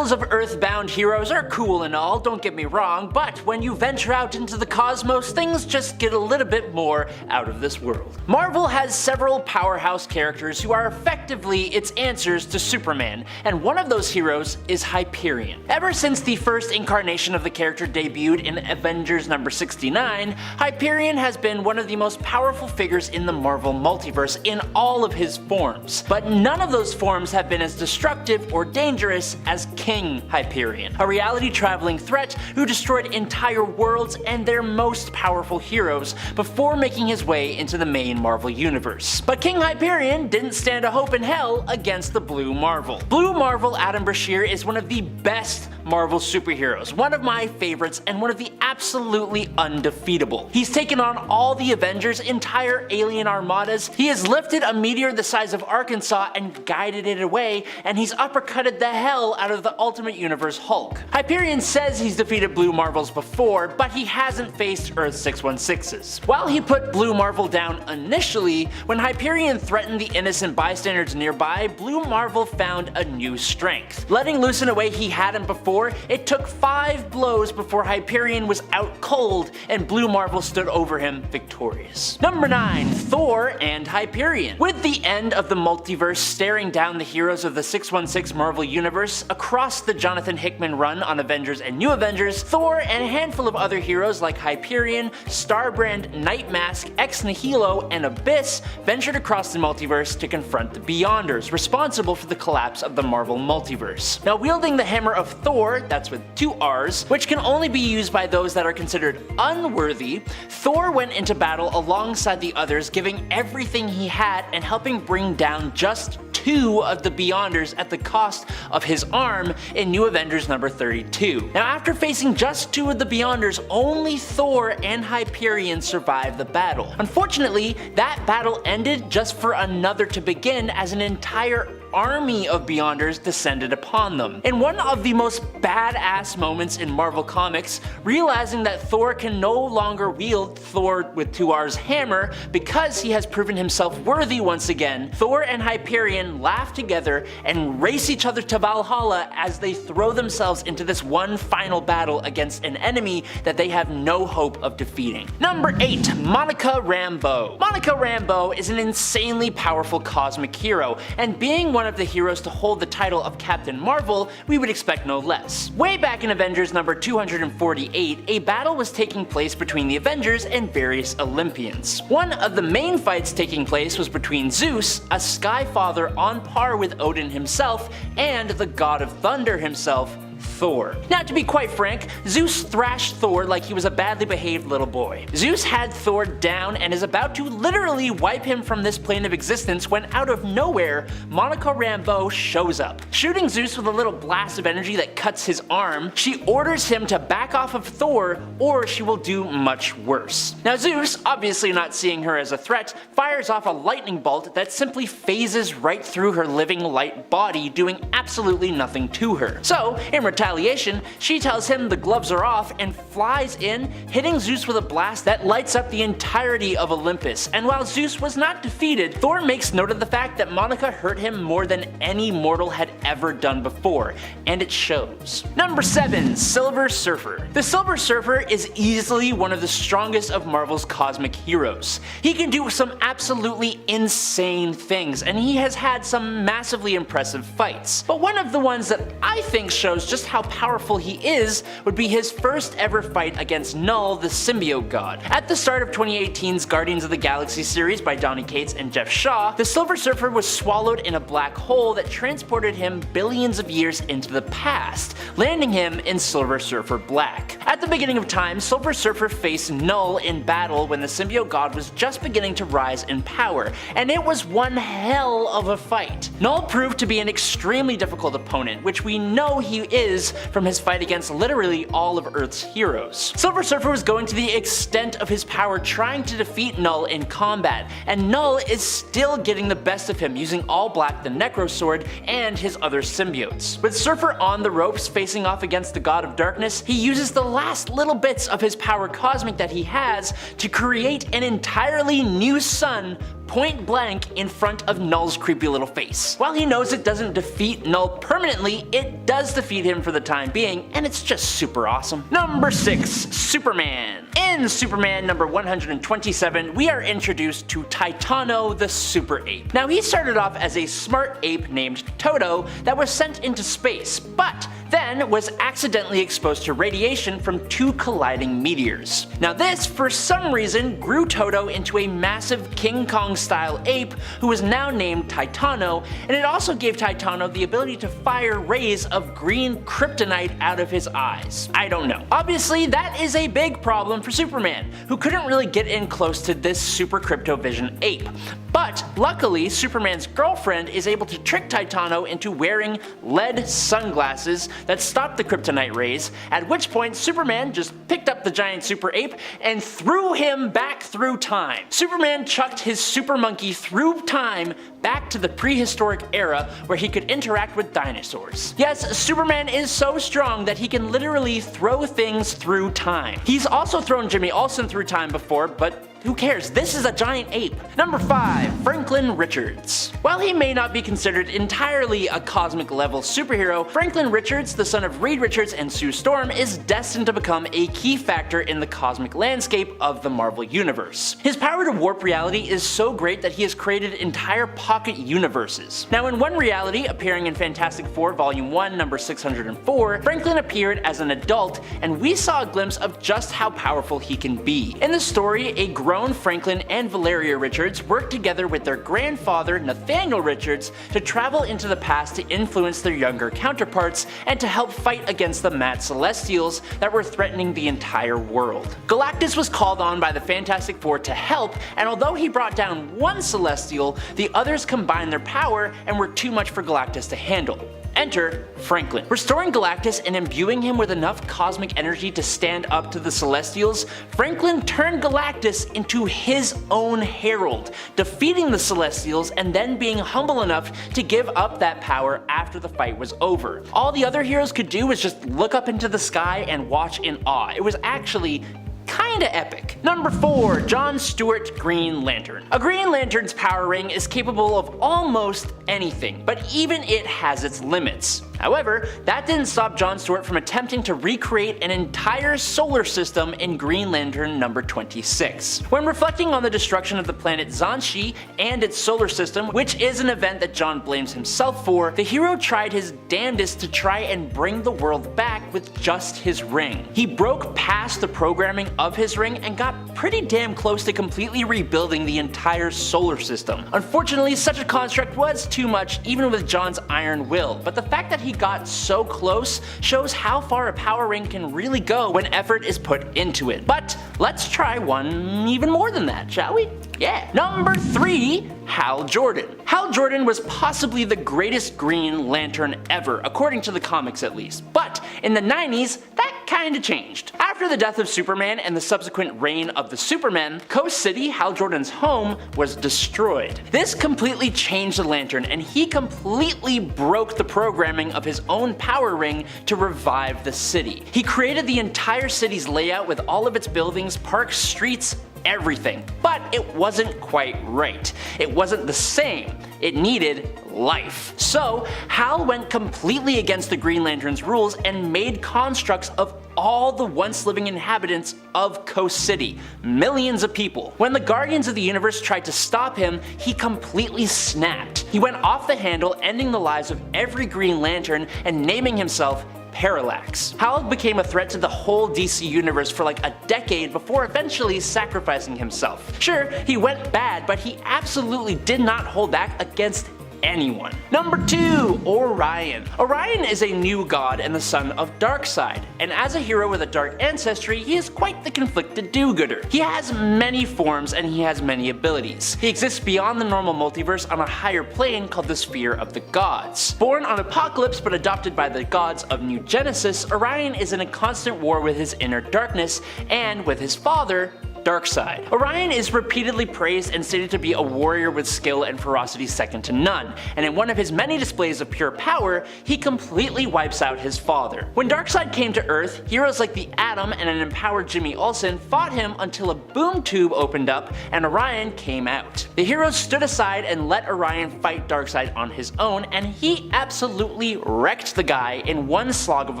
Battles of Earth-bound heroes are cool and all, don't get me wrong, but when you venture out into the cosmos, things just get a little bit more out of this world. Marvel has several powerhouse characters who are effectively its answers to Superman, and one of those heroes is Hyperion. Ever since the first incarnation of the character debuted in Avengers number 69, Hyperion has been one of the most powerful figures in the Marvel Multiverse in all of his forms, but none of those forms have been as destructive or dangerous as King Hyperion, a reality-traveling threat who destroyed entire worlds and their most powerful heroes before making his way into the main Marvel universe. But King Hyperion didn't stand a hope in hell against the Blue Marvel. Blue Marvel Adam Brashear is one of the best Marvel superheroes, one of my favorites and one of the absolutely undefeatable. He's taken on all the Avengers' entire alien armadas, he has lifted a meteor the size of Arkansas and guided it away, and he's uppercutted the hell out of the Ultimate Universe Hulk. Hyperion says he's defeated Blue Marvels before, but he hasn't faced Earth 616's. While he put Blue Marvel down initially, when Hyperion threatened the innocent bystanders nearby, Blue Marvel found a new strength. Letting loose in a way he hadn't before, it took 5 blows before Hyperion was out cold and Blue Marvel stood over him victorious. Number 9. Thor and Hyperion. With the end of the multiverse staring down the heroes of the 616 Marvel Universe across the Jonathan Hickman run on Avengers and New Avengers, Thor and a handful of other heroes like Hyperion, Starbrand, Nightmask, Ex Nihilo, and Abyss ventured across the multiverse to confront the Beyonders, responsible for the collapse of the Marvel Multiverse. Now, wielding the hammer of Thor, that's with 2 R's, which can only be used by those that are considered unworthy, Thor went into battle alongside the others, giving everything he had and helping bring down just 2 of the Beyonders at the cost of his arm in New Avengers number 32. Now, after facing just 2 of the Beyonders, only Thor and Hyperion survived the battle. Unfortunately, that battle ended just for another to begin as an entire army of Beyonders descended upon them. In one of the most badass moments in Marvel Comics, realizing that Thor can no longer wield Thor with 2 R's hammer because he has proven himself worthy once again, Thor and Hyperion laugh together and race each other to Valhalla as they throw themselves into this one final battle against an enemy that they have no hope of defeating. Number 8. Monica Rambeau. Monica Rambeau is an insanely powerful cosmic hero, and being one of the heroes to hold the title of Captain Marvel, we would expect no less. Way back in Avengers number 248, a battle was taking place between the Avengers and various Olympians. One of the main fights taking place was between Zeus, a sky father on par with Odin himself, and the god of thunder himself, Thor. Now, to be quite frank, Zeus thrashed Thor like he was a badly behaved little boy. Zeus had Thor down and is about to literally wipe him from this plane of existence when out of nowhere, Monica Rambeau shows up. Shooting Zeus with a little blast of energy that cuts his arm, she orders him to back off of Thor or she will do much worse. Now, Zeus, obviously not seeing her as a threat, fires off a lightning bolt that simply phases right through her living light body, doing absolutely nothing to her. So, in retaliation, she tells him the gloves are off and flies in, hitting Zeus with a blast that lights up the entirety of Olympus. And while Zeus was not defeated, Thor makes note of the fact that Monica hurt him more than any mortal had ever done before, and it shows. Number 7. Silver Surfer. The Silver Surfer is easily one of the strongest of Marvel's cosmic heroes. He can do some absolutely insane things, and he has had some massively impressive fights. But one of the ones that I think shows just how powerful he is would be his first ever fight against Knull, the symbiote god. At the start of 2018's Guardians of the Galaxy series by Donny Cates and Jeff Shaw, the Silver Surfer was swallowed in a black hole that transported him billions of years into the past, landing him in Silver Surfer Black. At the beginning of time, Silver Surfer faced Knull in battle when the symbiote god was just beginning to rise in power, and it was one hell of a fight. Knull proved to be an extremely difficult opponent, which we know he is from his fight against literally all of Earth's heroes. Silver Surfer was going to the extent of his power trying to defeat Knull in combat, and Knull is still getting the best of him using All Black the Necro Sword and his other symbiotes. With Surfer on the ropes facing off against the God of Darkness, he uses the last little bits of his power cosmic that he has to create an entirely new sun point blank in front of Knull's creepy little face. While he knows it doesn't defeat Knull permanently, it does defeat him for the time being, and it's just super awesome. Number 6. Superman. In Superman number 127, we are introduced to Titano the Super Ape. Now, he started off as a smart ape named Toto that was sent into space, but then was accidentally exposed to radiation from 2 colliding meteors. Now this, for some reason, grew Toto into a massive King Kong style ape who was now named Titano, and it also gave Titano the ability to fire rays of green kryptonite out of his eyes. I don't know. Obviously that is a big problem for Superman, who couldn't really get in close to this super cryptovision ape. But luckily, Superman's girlfriend is able to trick Titano into wearing lead sunglasses that stop the kryptonite rays, at which point Superman just picked up the giant super ape and threw him back through time. Superman chucked his super monkey through time back to the prehistoric era where he could interact with dinosaurs. Yes, Superman is so strong that he can literally throw things through time. He's also thrown Jimmy Olsen through time before, but who cares? This is a giant ape. Number 5. Franklin Richards. While he may not be considered entirely a cosmic level superhero, Franklin Richards, the son of Reed Richards and Sue Storm, is destined to become a key factor in the cosmic landscape of the Marvel Universe. His power to warp reality is so great that he has created entire pocket universes. Now, in one reality, appearing in Fantastic Four Volume 1, number 604, Franklin appeared as an adult, and we saw a glimpse of just how powerful he can be. In the story, a grown Franklin and Valeria Richards worked together with their grandfather Nathaniel Richards to travel into the past to influence their younger counterparts and to help fight against the mad Celestials that were threatening the entire world. Galactus was called on by the Fantastic Four to help, and although he brought down one Celestial, the others combined their power and were too much for Galactus to handle. Enter Franklin. Restoring Galactus and imbuing him with enough cosmic energy to stand up to the Celestials, Franklin turned Galactus into his own herald, defeating the Celestials and then being humble enough to give up that power after the fight was over. All the other heroes could do was just look up into the sky and watch in awe. It was actually kinda epic. Number 4. John Stewart Green Lantern. A Green Lantern's power ring is capable of almost anything, but even it has its limits. However, that didn't stop John Stewart from attempting to recreate an entire solar system in Green Lantern number 26. When reflecting on the destruction of the planet Zanshi and its solar system, which is an event that John blames himself for, the hero tried his damnedest to try and bring the world back with just his ring. He broke past the programming of his ring and got pretty damn close to completely rebuilding the entire solar system. Unfortunately, such a construct was too much even with John's iron will, but the fact that he got so close shows how far a power ring can really go when effort is put into it. But let's try one even more than that, shall we? Yeah. Number 3. Hal Jordan. Hal Jordan was possibly the greatest Green Lantern ever, according to the comics at least. But in the 90s, that kinda changed. After the death of Superman and the subsequent reign of the Supermen, Coast City, Hal Jordan's home, was destroyed. This completely changed the Lantern, and he completely broke the programming of his own power ring to revive the city. He created the entire city's layout with all of its buildings, parks, streets, everything. But it wasn't quite right. It wasn't the same. It needed life. So Hal went completely against the Green Lantern's rules and made constructs of all the once living inhabitants of Coast City, millions of people. When the Guardians of the Universe tried to stop him, he completely snapped. He went off the handle, ending the lives of every Green Lantern and naming himself Parallax. Hal became a threat to the whole DC universe for like a decade before eventually sacrificing himself. Sure, he went bad, but he absolutely did not hold back against anyone. Number 2. Orion. Orion is a new god and the son of Darkseid, and as a hero with a dark ancestry, he is quite the conflicted do-gooder. He has many forms and he has many abilities. He exists beyond the normal multiverse on a higher plane called the Sphere of the Gods. Born on Apocalypse but adopted by the gods of New Genesis, Orion is in a constant war with his inner darkness and with his father, Darkseid. Orion is repeatedly praised and stated to be a warrior with skill and ferocity second to none, and in one of his many displays of pure power, he completely wipes out his father. When Darkseid came to Earth, heroes like the Atom and an empowered Jimmy Olsen fought him until a boom tube opened up and Orion came out. The heroes stood aside and let Orion fight Darkseid on his own, and he absolutely wrecked the guy in one slog of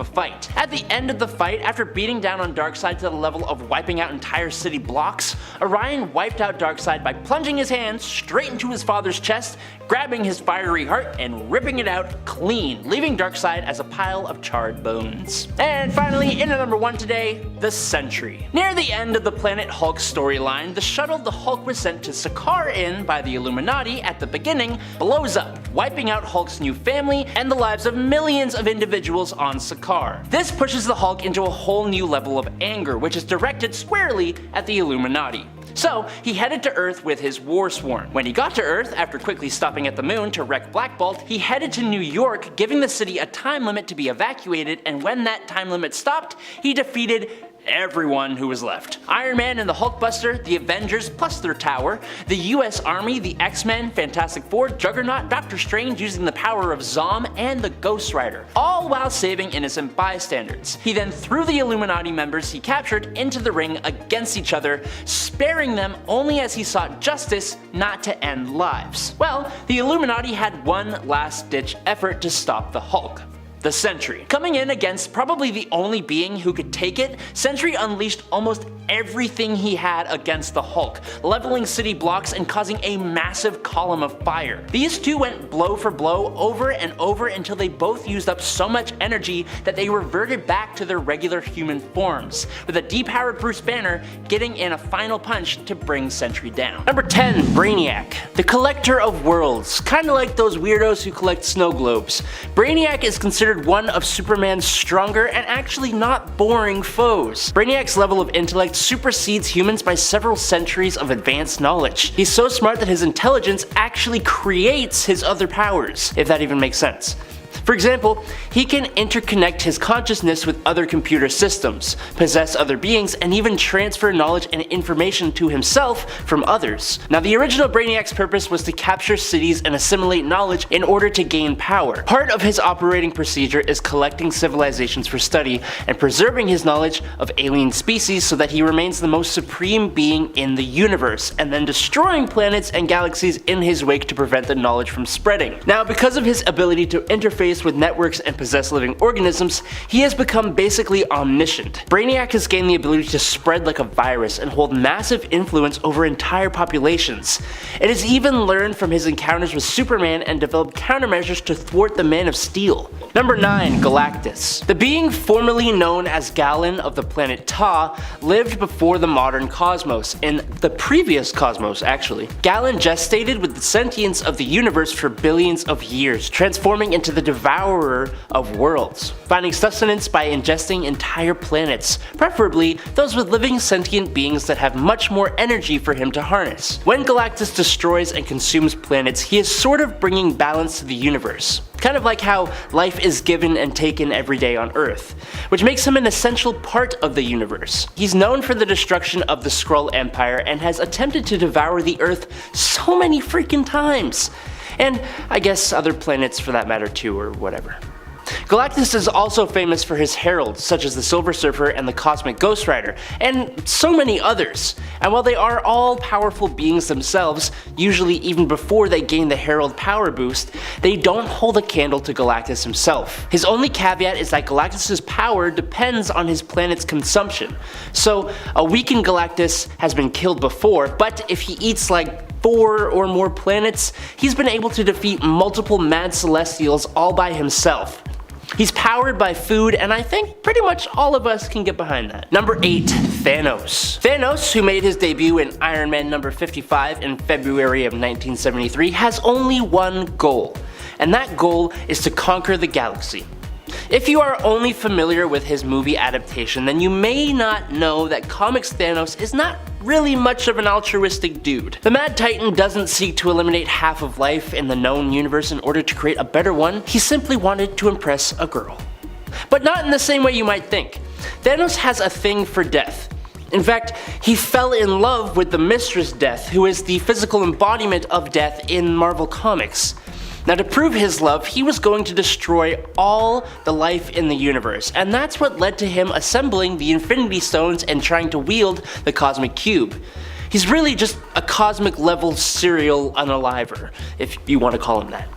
a fight. At the end of the fight, after beating down on Darkseid to the level of wiping out entire city blocks, Orion wiped out Darkseid by plunging his hand straight into his father's chest, grabbing his fiery heart and ripping it out clean, leaving Darkseid as a pile of charred bones. And finally, in at number 1 today, the Sentry. Near the end of the Planet Hulk storyline, the shuttle the Hulk was sent to Sakaar in by the Illuminati at the beginning blows up, wiping out Hulk's new family and the lives of millions of individuals on Sakaar. This pushes the Hulk into a whole new level of anger, which is directed squarely at the Illuminati. So he headed to Earth with his war sworn. When he got to Earth, after quickly stopping at the moon to wreck Black Bolt, he headed to New York, giving the city a time limit to be evacuated, and when that time limit stopped, he defeated everyone who was left. Iron Man and the Hulkbuster, the Avengers plus their tower, the US Army, the X-Men, Fantastic Four, Juggernaut, Doctor Strange using the power of Zom, and the Ghost Rider, all while saving innocent bystanders. He then threw the Illuminati members he captured into the ring against each other, sparing them only as he sought justice, not to end lives. Well, the Illuminati had one last-ditch effort to stop the Hulk. The Sentry. Coming in against probably the only being who could take it, Sentry unleashed almost everything he had against the Hulk, leveling city blocks and causing a massive column of fire. These two went blow for blow over and over until they both used up so much energy that they reverted back to their regular human forms, with a depowered Bruce Banner getting in a final punch to bring Sentry down. Number 10. Brainiac. The Collector of Worlds. Kinda like those weirdos who collect snow globes. Brainiac is considered one of Superman's stronger and actually not boring foes. Brainiac's level of intellect supersedes humans by several centuries of advanced knowledge. He's so smart that his intelligence actually creates his other powers, if that even makes sense. For example, he can interconnect his consciousness with other computer systems, possess other beings, and even transfer knowledge and information to himself from others. Now, the original Brainiac's purpose was to capture cities and assimilate knowledge in order to gain power. Part of his operating procedure is collecting civilizations for study and preserving his knowledge of alien species so that he remains the most supreme being in the universe, and then destroying planets and galaxies in his wake to prevent the knowledge from spreading. Now, because of his ability to interface with networks and possess living organisms, he has become basically omniscient. Brainiac has gained the ability to spread like a virus and hold massive influence over entire populations. It has even learned from his encounters with Superman and developed countermeasures to thwart the Man of Steel. Number 9. Galactus. The being formerly known as Galen of the planet Ta lived before the modern cosmos, in the previous cosmos actually. Galen gestated with the sentience of the universe for billions of years, transforming into the devourer of worlds, finding sustenance by ingesting entire planets, preferably those with living sentient beings that have much more energy for him to harness. When Galactus destroys and consumes planets, he is sort of bringing balance to the universe. Kind of like how life is given and taken every day on Earth, which makes him an essential part of the universe. He's known for the destruction of the Skrull Empire and has attempted to devour the Earth so many freaking times. And I guess other planets for that matter too, or whatever. Galactus is also famous for his heralds, such as the Silver Surfer and the Cosmic Ghost Rider, and so many others. And while they are all powerful beings themselves, usually even before they gain the herald power boost, they don't hold a candle to Galactus himself. His only caveat is that Galactus's power depends on his planet's consumption. So a weakened Galactus has been killed before, but if he eats like 4 or more planets, he's been able to defeat multiple mad celestials all by himself. He's powered by food, and I think pretty much all of us can get behind that. Number 8. Thanos. Thanos, who made his debut in Iron Man number 55 in February of 1973, has only one goal, and that goal is to conquer the galaxy. If you are only familiar with his movie adaptation, then you may not know that comics Thanos is not really much of an altruistic dude. The Mad Titan doesn't seek to eliminate half of life in the known universe in order to create a better one, he simply wanted to impress a girl. But not in the same way you might think. Thanos has a thing for death. In fact, he fell in love with the Mistress Death, who is the physical embodiment of death in Marvel Comics. Now, to prove his love, he was going to destroy all the life in the universe, and that's what led to him assembling the Infinity Stones and trying to wield the Cosmic Cube. He's really just a cosmic level serial unaliver, if you want to call him that.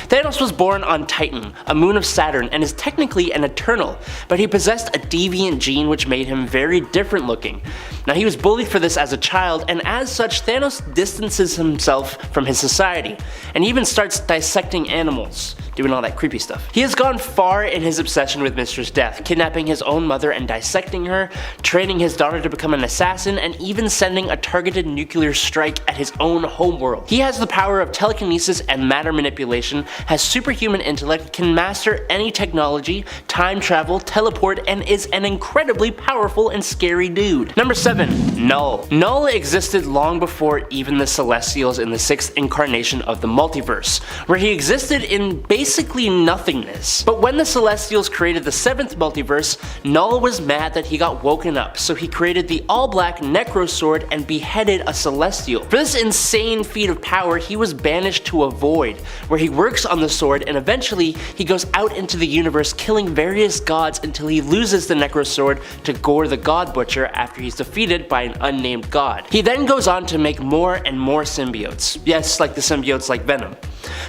Thanos was born on Titan, a moon of Saturn, and is technically an Eternal, but he possessed a deviant gene which made him very different looking. Now, he was bullied for this as a child, and as such, Thanos distances himself from his society, and even starts dissecting animals, doing all that creepy stuff. He has gone far in his obsession with Mistress Death, kidnapping his own mother and dissecting her, training his daughter to become an assassin, and even sending a targeted nuclear strike at his own homeworld. He has the power of telekinesis and matter manipulation, has superhuman intellect, can master any technology, time travel, teleport, and is an incredibly powerful and scary dude. Number 7. Knull. Knull existed long before even the Celestials in the 6th incarnation of the Multiverse, where he existed in basically nothingness. But when the Celestials created the 7th Multiverse, Knull was mad that he got woken up, so he created the all-black Necro Sword and beheaded a Celestial. For this insane feat of power, he was banished to a void, where he works on the sword, and eventually he goes out into the universe killing various gods until he loses the Necro Sword to Gore the God Butcher after he's defeated by an unnamed god. He then goes on to make more and more symbiotes, yes, like the symbiotes like Venom,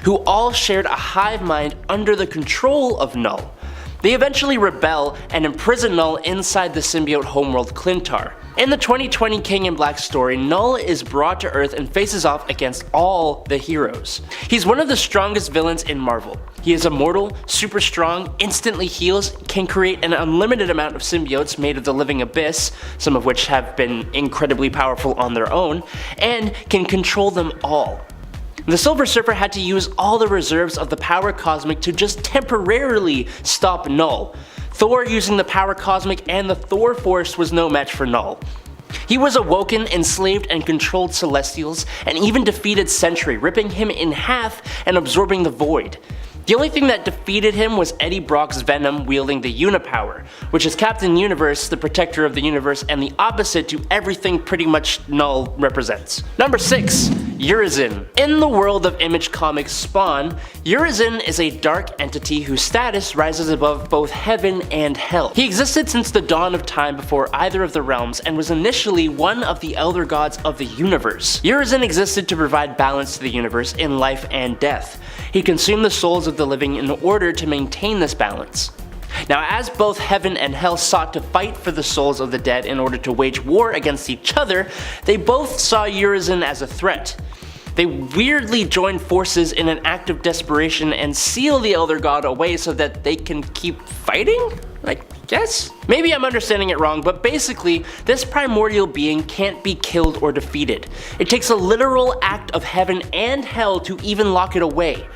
who all shared a hive mind under the control of Knull. They eventually rebel and imprison Knull inside the symbiote homeworld Clintar. In the 2020 King in Black story, Knull is brought to Earth and faces off against all the heroes. He's one of the strongest villains in Marvel. He is immortal, super strong, instantly heals, can create an unlimited amount of symbiotes made of the living abyss, some of which have been incredibly powerful on their own, and can control them all. The Silver Surfer had to use all the reserves of the power cosmic to just temporarily stop Knull. Thor using the power cosmic and the Thor Force was no match for Knull. He was awoken, enslaved, and controlled Celestials, and even defeated Sentry, ripping him in half and absorbing the Void. The only thing that defeated him was Eddie Brock's Venom wielding the Unipower, which is Captain Universe, the protector of the universe, and the opposite to everything pretty much Knull represents. Number 6. Urizen. In the world of Image Comics Spawn, Urizen is a dark entity whose status rises above both heaven and hell. He existed since the dawn of time before either of the realms and was initially one of the elder gods of the universe. Urizen existed to provide balance to the universe in life and death. He consumed the souls of the living in order to maintain this balance. Now, as both heaven and hell sought to fight for the souls of the dead in order to wage war against each other, they both saw Urizen as a threat. They weirdly join forces in an act of desperation and seal the Elder God away so that they can keep fighting? I guess? Maybe I'm understanding it wrong, but basically, this primordial being can't be killed or defeated. It takes a literal act of heaven and hell to even lock it away.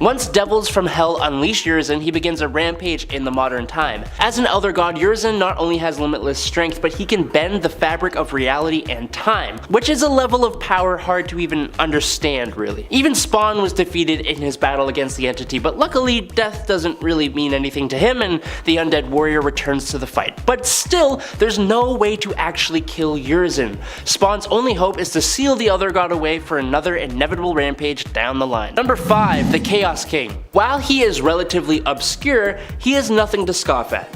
Once devils from hell unleash Urizen, he begins a rampage in the modern time. As an Elder God, Urizen not only has limitless strength, but he can bend the fabric of reality and time, which is a level of power hard to even understand, really. Even Spawn was defeated in his battle against the entity, but luckily, death doesn't really mean anything to him, and the undead warrior returns to the fight. But still, there's no way to actually kill Urizen. Spawn's only hope is to seal the Elder God away for another inevitable rampage down the line. Number 5. The Chaos King. While he is relatively obscure, he is nothing to scoff at.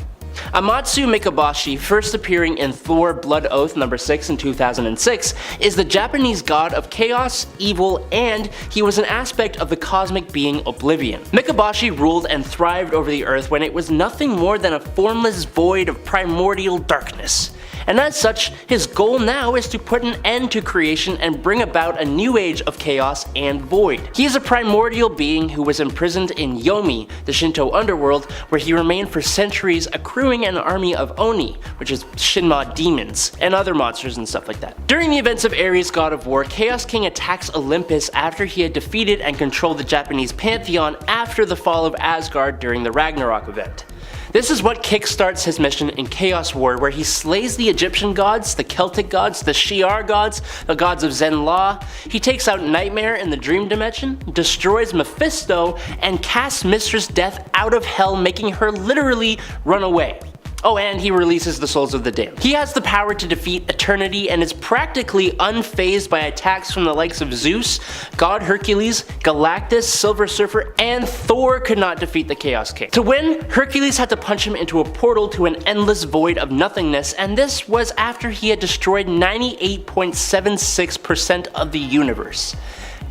Amatsu Mikaboshi, first appearing in Thor Blood Oath number 6 in 2006, is the Japanese god of chaos, evil, and he was an aspect of the cosmic being Oblivion. Mikaboshi ruled and thrived over the earth when it was nothing more than a formless void of primordial darkness. And as such, his goal now is to put an end to creation and bring about a new age of chaos and void. He is a primordial being who was imprisoned in Yomi, the Shinto underworld, where he remained for centuries accruing an army of Oni, which is Shinma demons, and other monsters and stuff like that. During the events of Ares, god of war, Chaos King attacks Olympus after he had defeated and controlled the Japanese pantheon after the fall of Asgard during the Ragnarok event. This is what kickstarts his mission in Chaos War, where he slays the Egyptian gods, the Celtic gods, the Shi'ar gods, the gods of Zen law. He takes out Nightmare in the Dream Dimension, destroys Mephisto, and casts Mistress Death out of hell, making her literally run away. Oh, and he releases the souls of the damned. He has the power to defeat eternity and is practically unfazed by attacks from the likes of Zeus, God Hercules, Galactus, Silver Surfer, and Thor could not defeat the Chaos King. To win, Hercules had to punch him into a portal to an endless void of nothingness, and this was after he had destroyed 98.76% of the universe.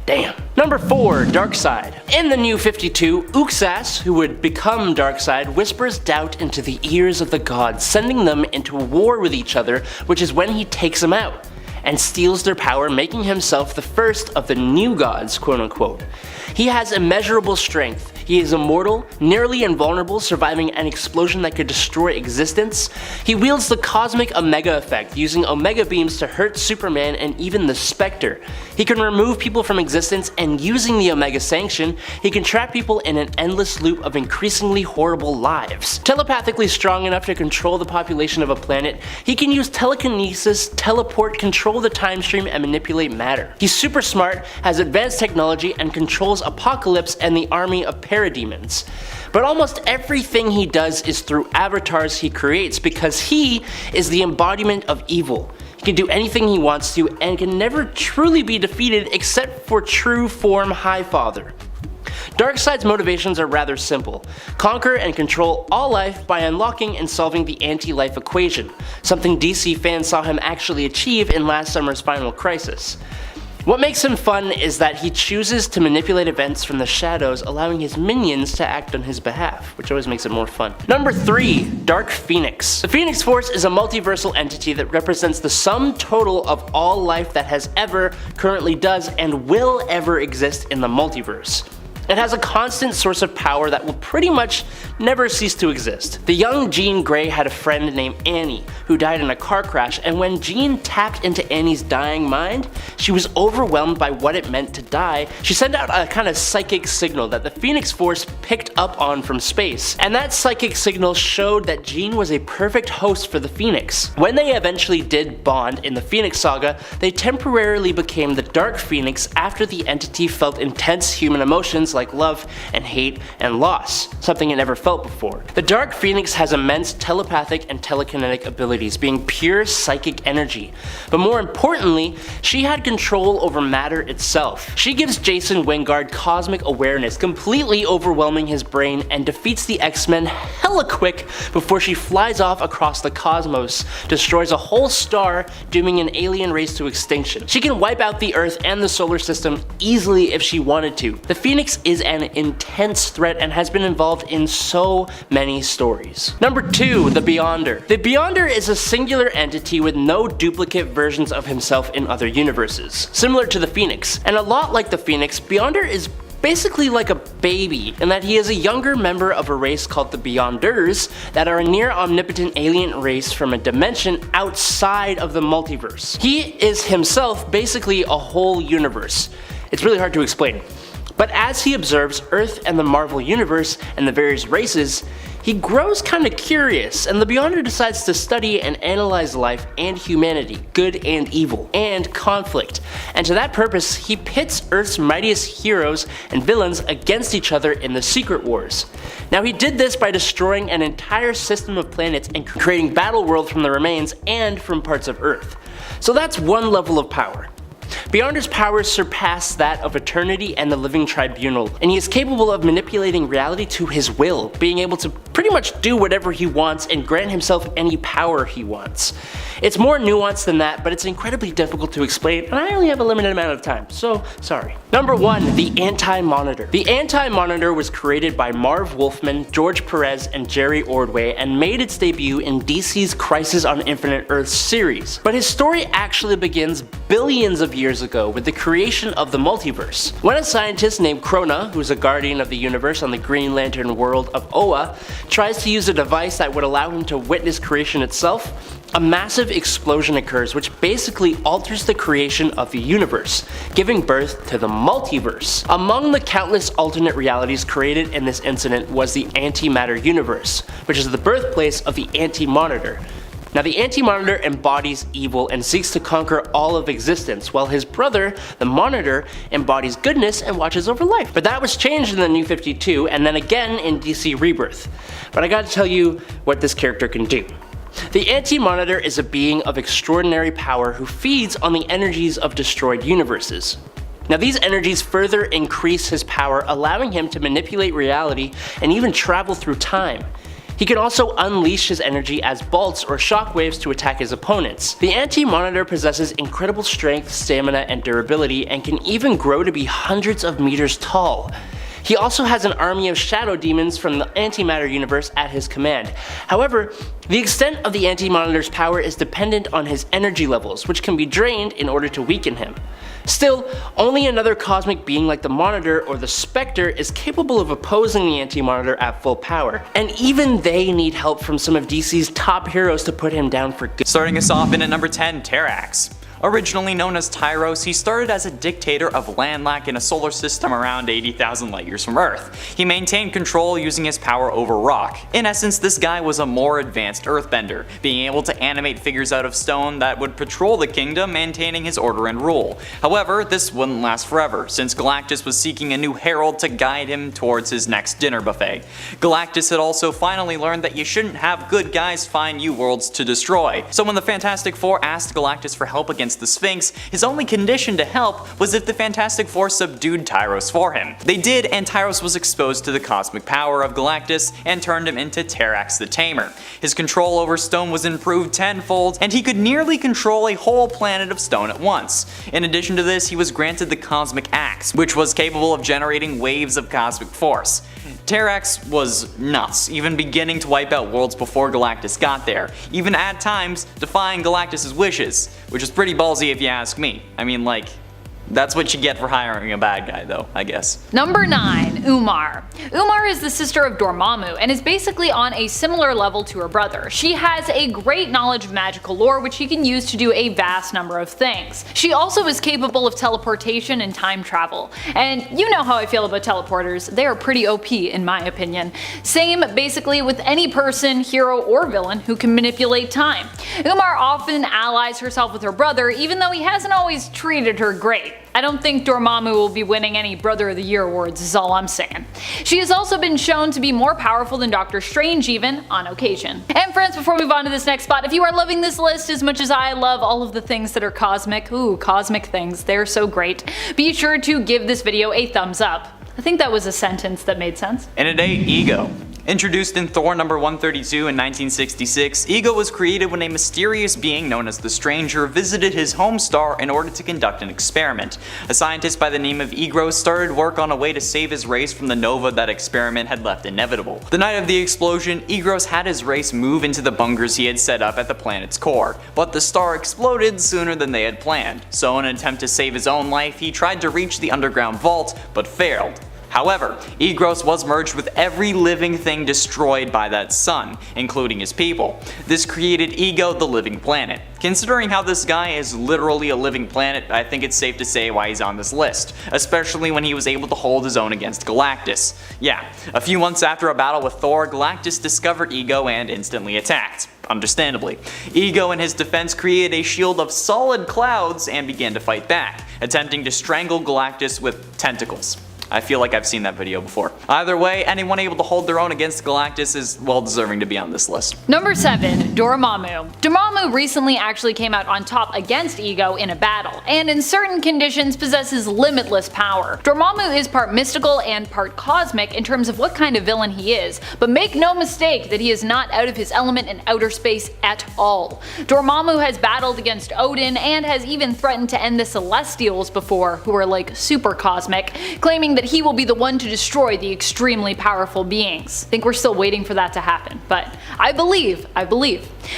Damn. Number 4, Darkseid. In the New 52, Uxas, who would become Darkseid, whispers doubt into the ears of the gods, sending them into a war with each other, which is when he takes them out and steals their power, making himself the first of the new gods, quote unquote. He has immeasurable strength. He is immortal, nearly invulnerable, surviving an explosion that could destroy existence. He wields the cosmic Omega effect, using Omega beams to hurt Superman and even the Spectre. He can remove people from existence, and using the Omega sanction, he can trap people in an endless loop of increasingly horrible lives. Telepathically strong enough to control the population of a planet, he can use telekinesis, teleport, control the time stream, and manipulate matter. He's super smart, has advanced technology, and controls Apocalypse and the army of parademons. But almost everything he does is through avatars he creates, because he is the embodiment of evil. He can do anything he wants to and can never truly be defeated except for true form Highfather. Darkseid's motivations are rather simple: conquer and control all life by unlocking and solving the anti-life equation, something DC fans saw him actually achieve in last summer's Final Crisis. What makes him fun is that he chooses to manipulate events from the shadows, allowing his minions to act on his behalf, which always makes it more fun. Number 3, Dark Phoenix. The Phoenix Force is a multiversal entity that represents the sum total of all life that has ever, currently does, and will ever exist in the multiverse. It has a constant source of power that will pretty much never cease to exist. The young Jean Grey had a friend named Annie, who died in a car crash, and when Jean tapped into Annie's dying mind, she was overwhelmed by what it meant to die. She sent out a kind of psychic signal that the Phoenix Force picked up on from space, and that psychic signal showed that Jean was a perfect host for the Phoenix. When they eventually did bond in the Phoenix Saga, they temporarily became the Dark Phoenix after the entity felt intense human emotions like love and hate and loss, something it never felt before. The Dark Phoenix has immense telepathic and telekinetic abilities, being pure psychic energy. But more importantly, she had control over matter itself. She gives Jason Wingard cosmic awareness, completely overwhelming his brain, and defeats the X-Men hella quick before she flies off across the cosmos, destroys a whole star, dooming an alien race to extinction. She can wipe out the Earth and the solar system easily if she wanted to. The Phoenix is an intense threat and has been involved in so many stories. Number 2, the Beyonder. The Beyonder is a singular entity with no duplicate versions of himself in other universes. Similar to the Phoenix, and a lot like the Phoenix, Beyonder is basically like a baby, in that he is a younger member of a race called the Beyonders that are a near omnipotent alien race from a dimension outside of the multiverse. He is himself basically a whole universe. It's really hard to explain. But as he observes Earth and the Marvel Universe and the various races, he grows kinda curious, and the Beyonder decides to study and analyze life and humanity, good and evil, and conflict. And to that purpose, he pits Earth's mightiest heroes and villains against each other in the Secret Wars. Now, he did this by destroying an entire system of planets and creating battle worlds from the remains and from parts of Earth. So that's one level of power. Beyonder's powers surpass that of Eternity and the Living Tribunal, and he is capable of manipulating reality to his will, being able to pretty much do whatever he wants and grant himself any power he wants. It's more nuanced than that, but it's incredibly difficult to explain, and I only have a limited amount of time, so sorry. Number 1, the Anti-Monitor. The Anti-Monitor was created by Marv Wolfman, George Perez, and Jerry Ordway, and made its debut in DC's Crisis on Infinite Earths series. But his story actually begins billions of years ago with the creation of the multiverse. When a scientist named Krona, who's a guardian of the universe on the Green Lantern world of Oa, tries to use a device that would allow him to witness creation itself, a massive explosion occurs which basically alters the creation of the universe, giving birth to the multiverse. Among the countless alternate realities created in this incident was the Antimatter universe, which is the birthplace of the Anti-Monitor. Now, the Anti-Monitor embodies evil and seeks to conquer all of existence, while his brother, the Monitor, embodies goodness and watches over life. But that was changed in the New 52, and then again in DC Rebirth. But I gotta tell you, what this character can do. The Anti-Monitor is a being of extraordinary power who feeds on the energies of destroyed universes. Now these energies further increase his power, allowing him to manipulate reality and even travel through time. He can also unleash his energy as bolts or shockwaves to attack his opponents. The Anti-Monitor possesses incredible strength, stamina, and durability, and can even grow to be hundreds of meters tall. He also has an army of shadow demons from the antimatter universe at his command. However, the extent of the Anti-Monitor's power is dependent on his energy levels, which can be drained in order to weaken him. Still, only another cosmic being like the Monitor or the Spectre is capable of opposing the Anti-Monitor at full power, and even they need help from some of DC's top heroes to put him down for good. Starting us off in at number 10, Terrax. Originally known as Tyros, he started as a dictator of landlac in a solar system around 80,000 light years from Earth. He maintained control using his power over rock. In essence, this guy was a more advanced earthbender, being able to animate figures out of stone that would patrol the kingdom, maintaining his order and rule. However, this wouldn't last forever, since Galactus was seeking a new herald to guide him towards his next dinner buffet. Galactus had also finally learned that you shouldn't have good guys find you worlds to destroy. So when the Fantastic Four asked Galactus for help against the Sphinx, his only condition to help was if the Fantastic Four subdued Tyros for him. They did, and Tyros was exposed to the cosmic power of Galactus and turned him into Terrax the Tamer. His control over stone was improved tenfold, and he could nearly control a whole planet of stone at once. In addition to this, he was granted the Cosmic Axe, which was capable of generating waves of cosmic force. Terrax was nuts, even beginning to wipe out worlds before Galactus got there, even at times defying Galactus' wishes, which is pretty ballsy if you ask me. I mean, like, that's what you get for hiring a bad guy though, I guess. Number 9. Umar. Umar is the sister of Dormammu and is basically on a similar level to her brother. She has a great knowledge of magical lore which she can use to do a vast number of things. She also is capable of teleportation and time travel. And you know how I feel about teleporters, they are pretty OP in my opinion. Same basically with any person, hero, or villain who can manipulate time. Umar often allies herself with her brother even though he hasn't always treated her great. I don't think Dormammu will be winning any Brother of the Year awards is all I'm saying. She has also been shown to be more powerful than Doctor Strange even, on occasion. And friends, before we move on to this next spot, if you are loving this list as much as I love all of the things that are cosmic, cosmic things, they're so great, be sure to give this video a thumbs up. I think that was a sentence that made sense. And at 8, Ego. Introduced in Thor number 132 in 1966, Ego was created when a mysterious being known as the Stranger visited his home star in order to conduct an experiment. A scientist by the name of Egros started work on a way to save his race from the nova that experiment had left inevitable. The night of the explosion, Egros had his race move into the bunkers he had set up at the planet's core, but the star exploded sooner than they had planned. So in an attempt to save his own life, he tried to reach the underground vault, but failed. However, Egros was merged with every living thing destroyed by that sun, including his people. This created Ego the Living Planet. Considering how this guy is literally a living planet, I think it's safe to say why he's on this list, especially when he was able to hold his own against Galactus. Yeah, a few months after a battle with Thor, Galactus discovered Ego and instantly attacked. Understandably. Ego in his defense created a shield of solid clouds and began to fight back, attempting to strangle Galactus with tentacles. I feel like I've seen that video before. Either way, anyone able to hold their own against Galactus is well deserving to be on this list. Number 7. Dormammu. Dormammu recently actually came out on top against Ego in a battle, and in certain conditions possesses limitless power. Dormammu is part mystical and part cosmic in terms of what kind of villain he is, but make no mistake that he is not out of his element in outer space at all. Dormammu has battled against Odin and has even threatened to end the Celestials before, who are like super cosmic, claiming that he will be the one to destroy the extremely powerful beings. I think we're still waiting for that to happen, but I believe.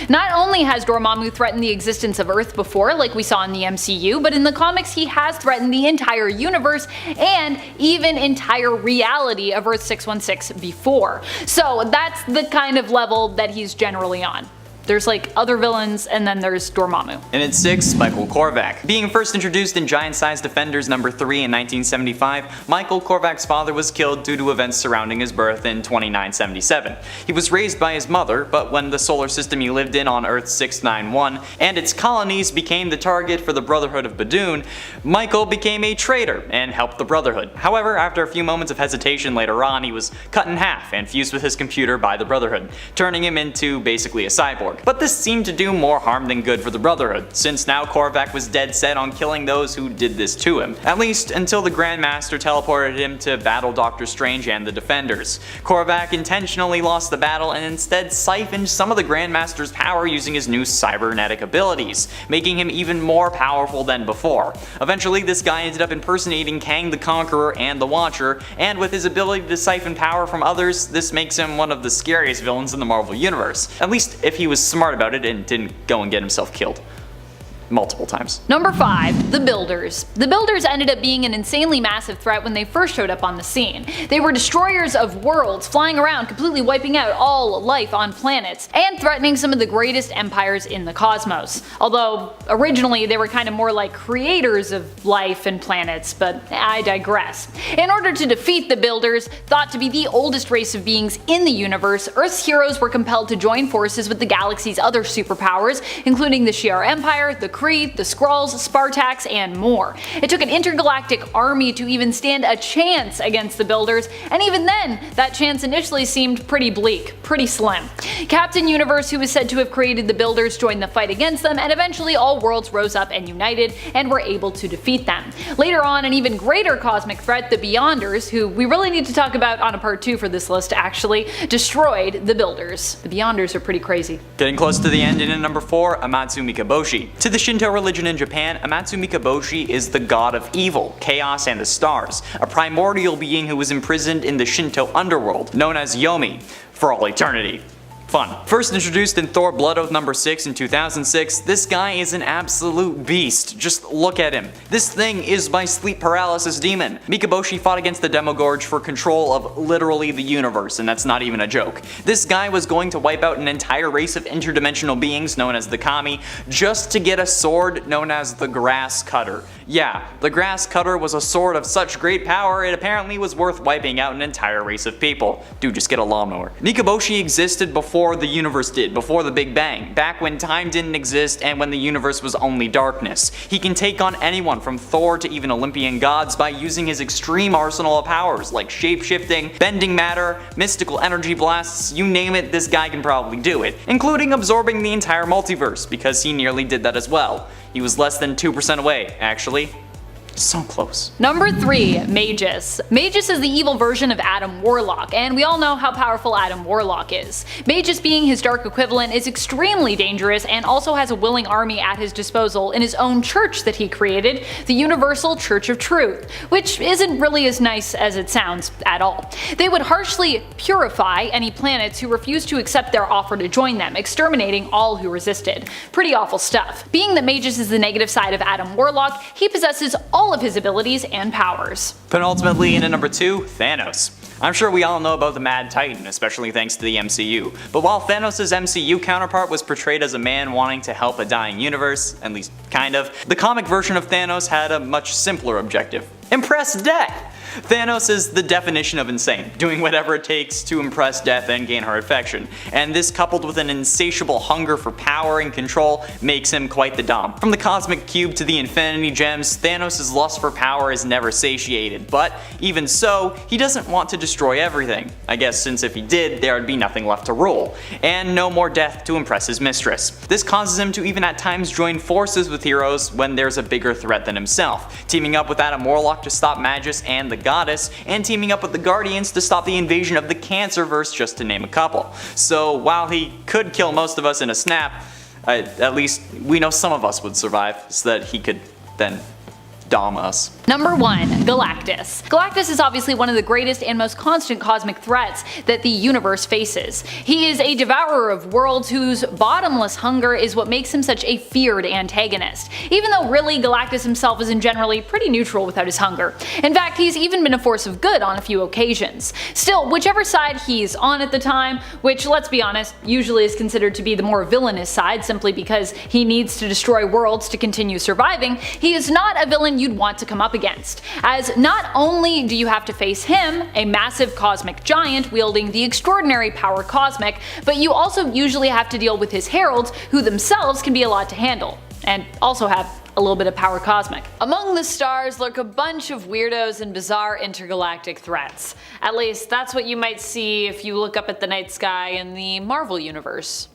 Not only has Dormammu threatened the existence of Earth before, like we saw in the MCU, but in the comics he has threatened the entire universe and even entire reality of Earth 616 before. So that's the kind of level that he's generally on. There's like other villains, and then there's Dormammu. And at 6, Michael Korvac. Being first introduced in Giant Size Defenders number 3 in 1975, Michael Korvac's father was killed due to events surrounding his birth in 2977. He was raised by his mother, but when the solar system he lived in on Earth 691 and its colonies became the target for the Brotherhood of Badoon, Michael became a traitor and helped the Brotherhood. However, after a few moments of hesitation later on, he was cut in half and fused with his computer by the Brotherhood, turning him into basically a cyborg. But this seemed to do more harm than good for the Brotherhood, since now Korvac was dead set on killing those who did this to him, at least until the Grandmaster teleported him to battle Doctor Strange and the Defenders. Korvac intentionally lost the battle and instead siphoned some of the Grandmaster's power using his new cybernetic abilities, making him even more powerful than before. Eventually, this guy ended up impersonating Kang the Conqueror and the Watcher, and with his ability to siphon power from others, this makes him one of the scariest villains in the Marvel Universe. At least if he was smart about it and didn't go and get himself killed multiple times. Number 5. The Builders. The Builders ended up being an insanely massive threat when they first showed up on the scene. They were destroyers of worlds, flying around, completely wiping out all life on planets, and threatening some of the greatest empires in the cosmos. Although, originally they were kind of more like creators of life and planets, but I digress. In order to defeat the Builders, thought to be the oldest race of beings in the universe, Earth's heroes were compelled to join forces with the galaxy's other superpowers, including the Shi'ar Empire, the Kree, the Skrulls, Spartax, and more. It took an intergalactic army to even stand a chance against the Builders, and even then, that chance initially seemed pretty bleak, pretty slim. Captain Universe, who was said to have created the Builders, joined the fight against them, and eventually all worlds rose up and united, and were able to defeat them. Later on, an even greater cosmic threat, the Beyonders, who we really need to talk about on a part 2 for this list actually, destroyed the Builders. The Beyonders are pretty crazy. Getting close to the end, and in number 4, Amatsu Mikaboshi. To the Shinto religion in Japan, Amatsu Mikaboshi is the god of evil, chaos, and the stars, a primordial being who was imprisoned in the Shinto underworld, known as Yomi, for all eternity. Fun. First introduced in Thor Blood Oath number 6 in 2006, this guy is an absolute beast. Just look at him. This thing is my sleep paralysis demon. Mikaboshi fought against the Demogorge for control of literally the universe, and that's not even a joke. This guy was going to wipe out an entire race of interdimensional beings known as the Kami, just to get a sword known as the Grass Cutter. Yeah, the Grass Cutter was a sword of such great power it apparently was worth wiping out an entire race of people. Dude, just get a lawnmower. Mikaboshi existed before the universe did, before the Big Bang, back when time didn't exist and when the universe was only darkness. He can take on anyone from Thor to even Olympian gods by using his extreme arsenal of powers like shape-shifting, bending matter, mystical energy blasts, you name it, this guy can probably do it, including absorbing the entire multiverse, because he nearly did that as well. He was less than 2% away, actually. So close. Number 3. Magus. Magus is the evil version of Adam Warlock, and we all know how powerful Adam Warlock is. Magus, being his dark equivalent, is extremely dangerous and also has a willing army at his disposal in his own church that he created, the Universal Church of Truth, which isn't really as nice as it sounds at all. They would harshly purify any planets who refused to accept their offer to join them, exterminating all who resisted. Pretty awful stuff. Being that Magus is the negative side of Adam Warlock, he possesses all of his abilities and powers. Penultimately, in at number 2, Thanos. I'm sure we all know about the Mad Titan, especially thanks to the MCU, but while Thanos' MCU counterpart was portrayed as a man wanting to help a dying universe, at least kind of, the comic version of Thanos had a much simpler objective: impress death! Thanos is the definition of insane, doing whatever it takes to impress Death and gain her affection, and this coupled with an insatiable hunger for power and control makes him quite the dom. From the Cosmic Cube to the Infinity Gems, Thanos' lust for power is never satiated, but even so, he doesn't want to destroy everything. I guess since if he did, there would be nothing left to rule, and no more death to impress his mistress. This causes him to even at times join forces with heroes when there's a bigger threat than himself, teaming up with Adam Warlock to stop Magus and the Goddess, and teaming up with the Guardians to stop the invasion of the Cancerverse, just to name a couple. So while he could kill most of us in a snap, at least we know some of us would survive, so that he could then Dom us. Number 1. Galactus. Galactus is obviously one of the greatest and most constant cosmic threats that the universe faces. He is a devourer of worlds whose bottomless hunger is what makes him such a feared antagonist, even though really Galactus himself isn't generally pretty neutral without his hunger. In fact, he's even been a force of good on a few occasions. Still, whichever side he's on at the time, which let's be honest, usually is considered to be the more villainous side simply because he needs to destroy worlds to continue surviving, he is not a villain you'd want to come up against, as not only do you have to face him, a massive cosmic giant wielding the extraordinary power cosmic, but you also usually have to deal with his heralds, who themselves can be a lot to handle, and also have a little bit of power cosmic. Among the stars lurk a bunch of weirdos and bizarre intergalactic threats. At least that's what you might see if you look up at the night sky in the Marvel universe.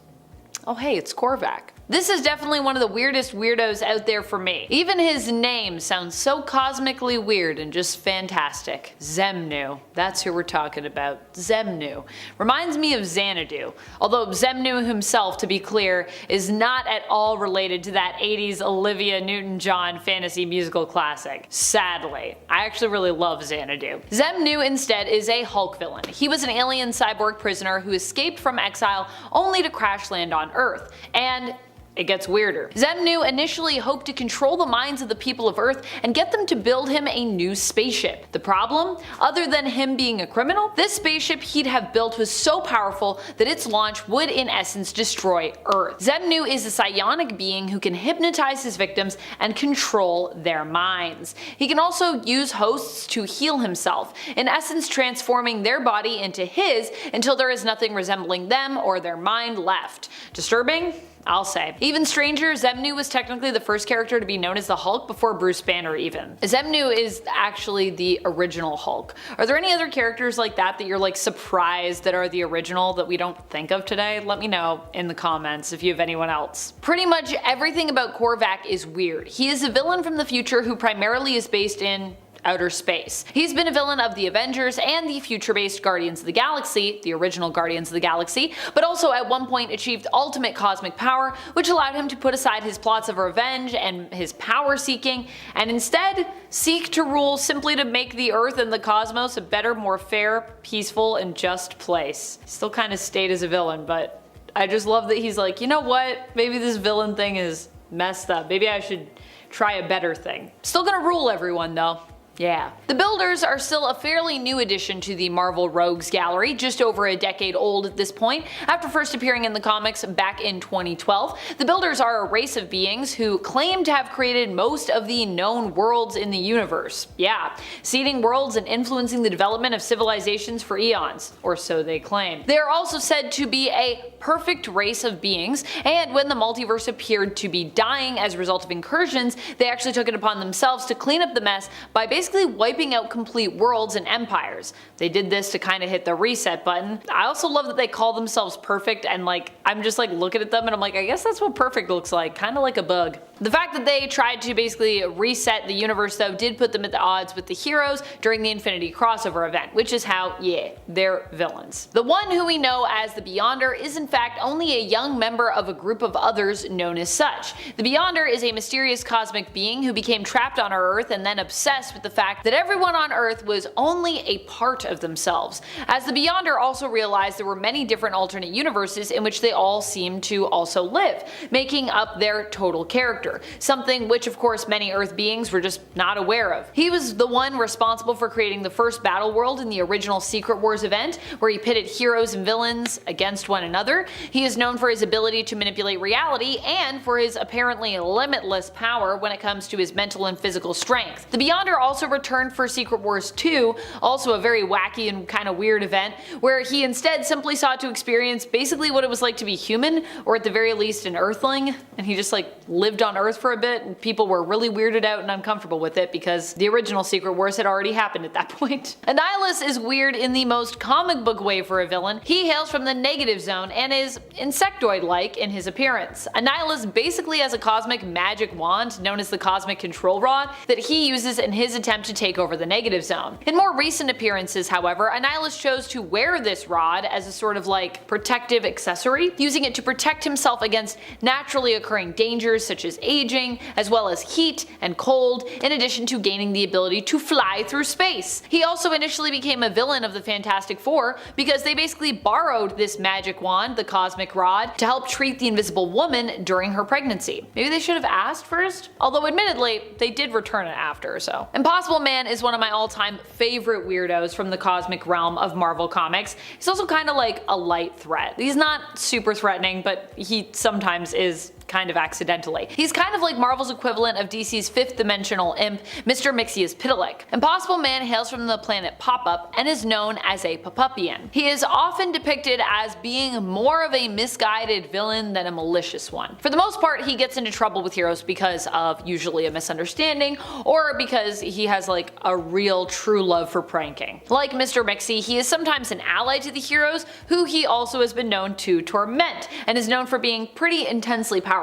Oh hey, it's Korvac. This is definitely one of the weirdest weirdos out there for me. Even his name sounds so cosmically weird and just fantastic. Zemnu. That's who we're talking about. Zemnu. Reminds me of Xanadu. Although Zemnu himself, to be clear, is not at all related to that 80s Olivia Newton-John fantasy musical classic. Sadly. I actually really love Xanadu. Zemnu instead is a Hulk villain. He was an alien cyborg prisoner who escaped from exile only to crash land on Earth. And it gets weirder. Zemnu initially hoped to control the minds of the people of Earth and get them to build him a new spaceship. The problem? Other than him being a criminal, this spaceship he'd have built was so powerful that its launch would in essence destroy Earth. Zemnu is a psionic being who can hypnotize his victims and control their minds. He can also use hosts to heal himself, in essence transforming their body into his until there is nothing resembling them or their mind left. Disturbing? I'll say. Even stranger, Zemnu was technically the first character to be known as the Hulk before Bruce Banner even. Zemnu is actually the original Hulk. Are there any other characters like that you're like surprised that are the original that we don't think of today? Let me know in the comments if you have anyone else. Pretty much everything about Korvac is weird. He is a villain from the future who primarily is based in outer space. He's been a villain of the Avengers and the future-based Guardians of the Galaxy, the original Guardians of the Galaxy, but also at one point achieved ultimate cosmic power, which allowed him to put aside his plots of revenge and his power seeking, and instead seek to rule simply to make the Earth and the cosmos a better, more fair, peaceful, and just place. Still kind of stayed as a villain, but I just love that he's like, you know what, maybe this villain thing is messed up. Maybe I should try a better thing. Still gonna rule everyone though. Yeah. The Builders are still a fairly new addition to the Marvel Rogues gallery, just over a decade old at this point, after first appearing in the comics back in 2012. The Builders are a race of beings who claim to have created most of the known worlds in the universe. Yeah, seeding worlds and influencing the development of civilizations for eons, or so they claim. They are also said to be a perfect race of beings, and when the multiverse appeared to be dying as a result of incursions, they actually took it upon themselves to clean up the mess by basically wiping out complete worlds and empires. They did this to kind of hit the reset button. I also love that they call themselves perfect, and like I'm just like looking at them and I'm like, I guess that's what perfect looks like, kind of like a bug. The fact that they tried to basically reset the universe though did put them at the odds with the heroes during the Infinity crossover event, which is how, yeah, they're villains. The one who we know as the Beyonder is in fact only a young member of a group of others known as such. The Beyonder is a mysterious cosmic being who became trapped on our Earth and then obsessed with the fact that everyone on Earth was only a part of themselves. As the Beyonder also realized there were many different alternate universes in which they all seemed to also live, making up their total character, something which of course many Earth beings were just not aware of. He was the one responsible for creating the first battle world in the original Secret Wars event, where he pitted heroes and villains against one another. He is known for his ability to manipulate reality and for his apparently limitless power when it comes to his mental and physical strength. The Beyonder also returned for Secret Wars 2, also a very wacky and kind of weird event, where he instead simply sought to experience basically what it was like to be human, or at the very least an Earthling, and he just like lived on Earth for a bit, and people were really weirded out and uncomfortable with it because the original Secret Wars had already happened at that point. Annihilus is weird in the most comic book way for a villain. He hails from the negative zone and is insectoid-like in his appearance. Annihilus basically has a cosmic magic wand known as the Cosmic Control Rod that he uses in his attempt attempt to take over the negative zone. In more recent appearances, however, Annihilus chose to wear this rod as a sort of like protective accessory, using it to protect himself against naturally occurring dangers such as aging, as well as heat and cold, in addition to gaining the ability to fly through space. He also initially became a villain of the Fantastic Four because they basically borrowed this magic wand, the Cosmic Rod, to help treat the Invisible Woman during her pregnancy. Maybe they should have asked first? Although admittedly, they did return it after, so. Impossible Man is one of my all-time favorite weirdos from the cosmic realm of Marvel Comics. He's also kind of like a light threat. He's not super threatening, but he sometimes is kind of accidentally. He's kind of like Marvel's equivalent of DC's fifth dimensional imp, Mr. Mxyzptlk. Impossible Man hails from the planet Pop-Up and is known as a Papupian. He is often depicted as being more of a misguided villain than a malicious one. For the most part, he gets into trouble with heroes because of usually a misunderstanding or because he has like a real true love for pranking. Like Mr. Mixie, he is sometimes an ally to the heroes who he also has been known to torment and is known for being pretty intensely powerful,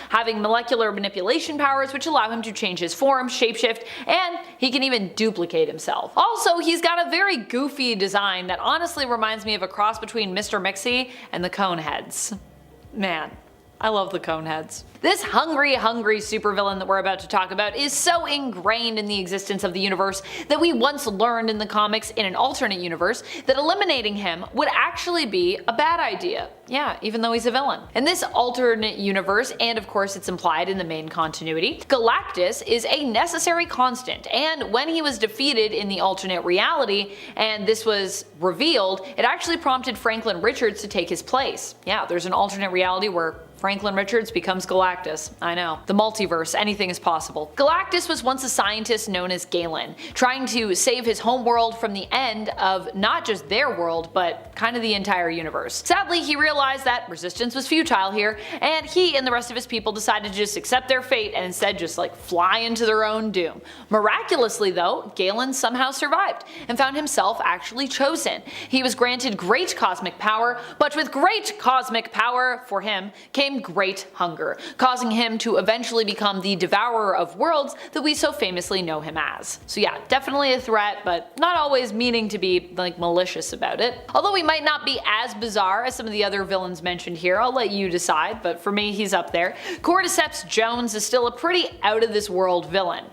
having molecular manipulation powers which allow him to change his form, shapeshift, and he can even duplicate himself. Also, he's got a very goofy design that honestly reminds me of a cross between Mr. Mixie and the Coneheads. Man, I love the Coneheads. This hungry supervillain that we're about to talk about is so ingrained in the existence of the universe that we once learned in the comics in an alternate universe that eliminating him would actually be a bad idea. Yeah, even though he's a villain. In this alternate universe, and of course it's implied in the main continuity, Galactus is a necessary constant, and when he was defeated in the alternate reality, and this was revealed, it actually prompted Franklin Richards to take his place. Yeah, there's an alternate reality where Franklin Richards becomes Galactus. I know. The multiverse, anything is possible. Galactus was once a scientist known as Galen, trying to save his homeworld from the end of not just their world, but kind of the entire universe. Sadly, he realized that resistance was futile here, and he and the rest of his people decided to just accept their fate and instead just like fly into their own doom. Miraculously though, Galen somehow survived and found himself actually chosen. He was granted great cosmic power, but with great cosmic power for him came great hunger, causing him to eventually become the devourer of worlds that we so famously know him as. So yeah, definitely a threat, but not always meaning to be like malicious about it. Although he might not be as bizarre as some of the other villains mentioned here, I'll let you decide, but for me he's up there. Cordyceps Jones is still a pretty out of this world villain.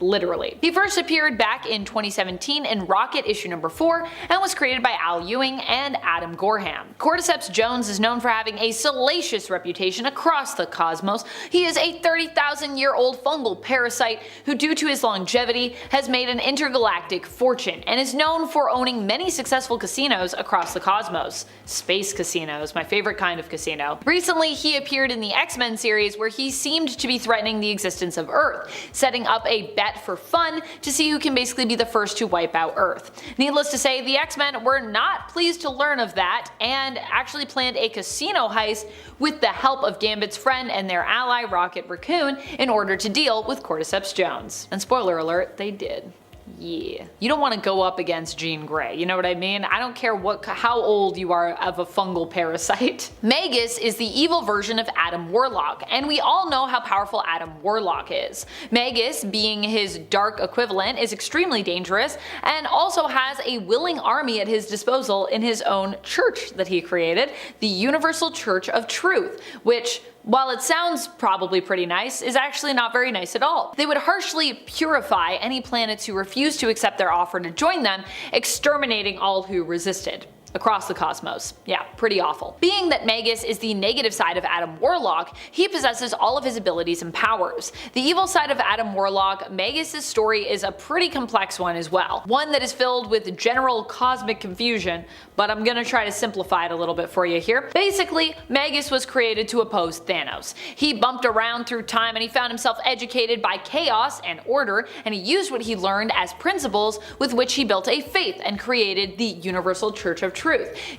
Literally. He first appeared back in 2017 in Rocket issue number 4 and was created by Al Ewing and Adam Gorham. Cordyceps Jones is known for having a salacious reputation across the cosmos. He is a 30,000-year-old fungal parasite who, due to his longevity, has made an intergalactic fortune and is known for owning many successful casinos across the cosmos. Space casinos, my favorite kind of casino. Recently, he appeared in the X-Men series where he seemed to be threatening the existence of Earth, setting up a bet for fun to see who can basically be the first to wipe out Earth. Needless to say, the X-Men were not pleased to learn of that and actually planned a casino heist with the help of Gambit's friend and their ally Rocket Raccoon in order to deal with Cordyceps Jones. And spoiler alert, they did. Yeah. You don't want to go up against Jean Grey, you know what I mean? I don't care how old you are of a fungal parasite. Magus is the evil version of Adam Warlock, and we all know how powerful Adam Warlock is. Magus, being his dark equivalent, is extremely dangerous and also has a willing army at his disposal in his own church that he created, the Universal Church of Truth, which, while it sounds probably pretty nice, is actually not very nice at all. They would harshly purify any planets who refused to accept their offer to join them, exterminating all who resisted. Across the cosmos. Yeah, pretty awful. Being that Magus is the negative side of Adam Warlock, he possesses all of his abilities and powers. The evil side of Adam Warlock, Magus' story is a pretty complex one as well. One that is filled with general cosmic confusion, but I'm gonna try to simplify it a little bit for you here. Basically, Magus was created to oppose Thanos. He bumped around through time and he found himself educated by chaos and order, and he used what he learned as principles with which he built a faith and created the Universal Church of Truth,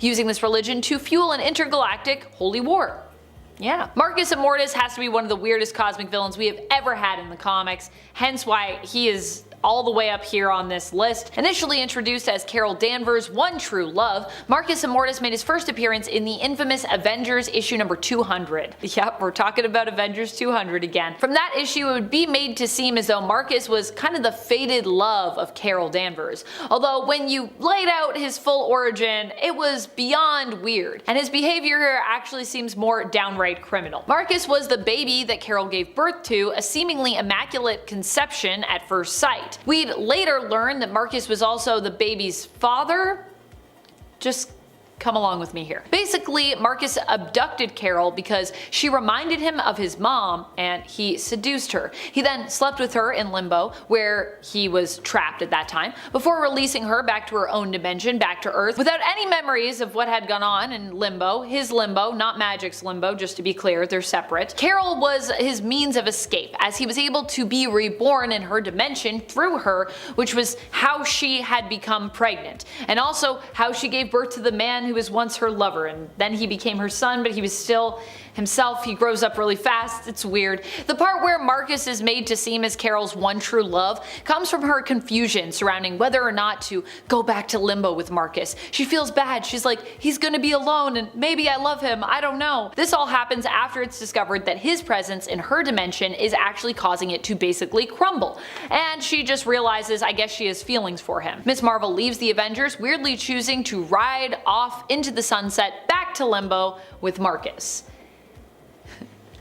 using this religion to fuel an intergalactic holy war. Yeah. Marcus Immortus has to be one of the weirdest cosmic villains we have ever had in the comics, hence why he is all the way up here on this list. Initially introduced as Carol Danvers' one true love, Marcus Immortus made his first appearance in the infamous Avengers issue number 200. Yep, we're talking about Avengers 200 again. From that issue, it would be made to seem as though Marcus was kind of the fated love of Carol Danvers. Although when you laid out his full origin, it was beyond weird, and his behavior here actually seems more downright criminal. Marcus was the baby that Carol gave birth to, a seemingly immaculate conception at first sight. We'd later learn that Marcus was also the baby's father. Just come along with me here. Basically, Marcus abducted Carol because she reminded him of his mom and he seduced her. He then slept with her in Limbo, where he was trapped at that time, before releasing her back to her own dimension, back to Earth, without any memories of what had gone on in Limbo. His Limbo, not Magic's Limbo, just to be clear, they're separate. Carol was his means of escape, as he was able to be reborn in her dimension through her, which was how she had become pregnant, and also how she gave birth to the man who was once her lover, and then he became her son, but he was still himself. He grows up really fast. It's weird. The part where Marcus is made to seem as Carol's one true love comes from her confusion surrounding whether or not to go back to Limbo with Marcus. She feels bad. She's like, he's gonna be alone and maybe I love him, I don't know. This all happens after it's discovered that his presence in her dimension is actually causing it to basically crumble, and she just realizes, I guess, she has feelings for him. Miss Marvel leaves the Avengers, weirdly choosing to ride off into the sunset back to Limbo with Marcus.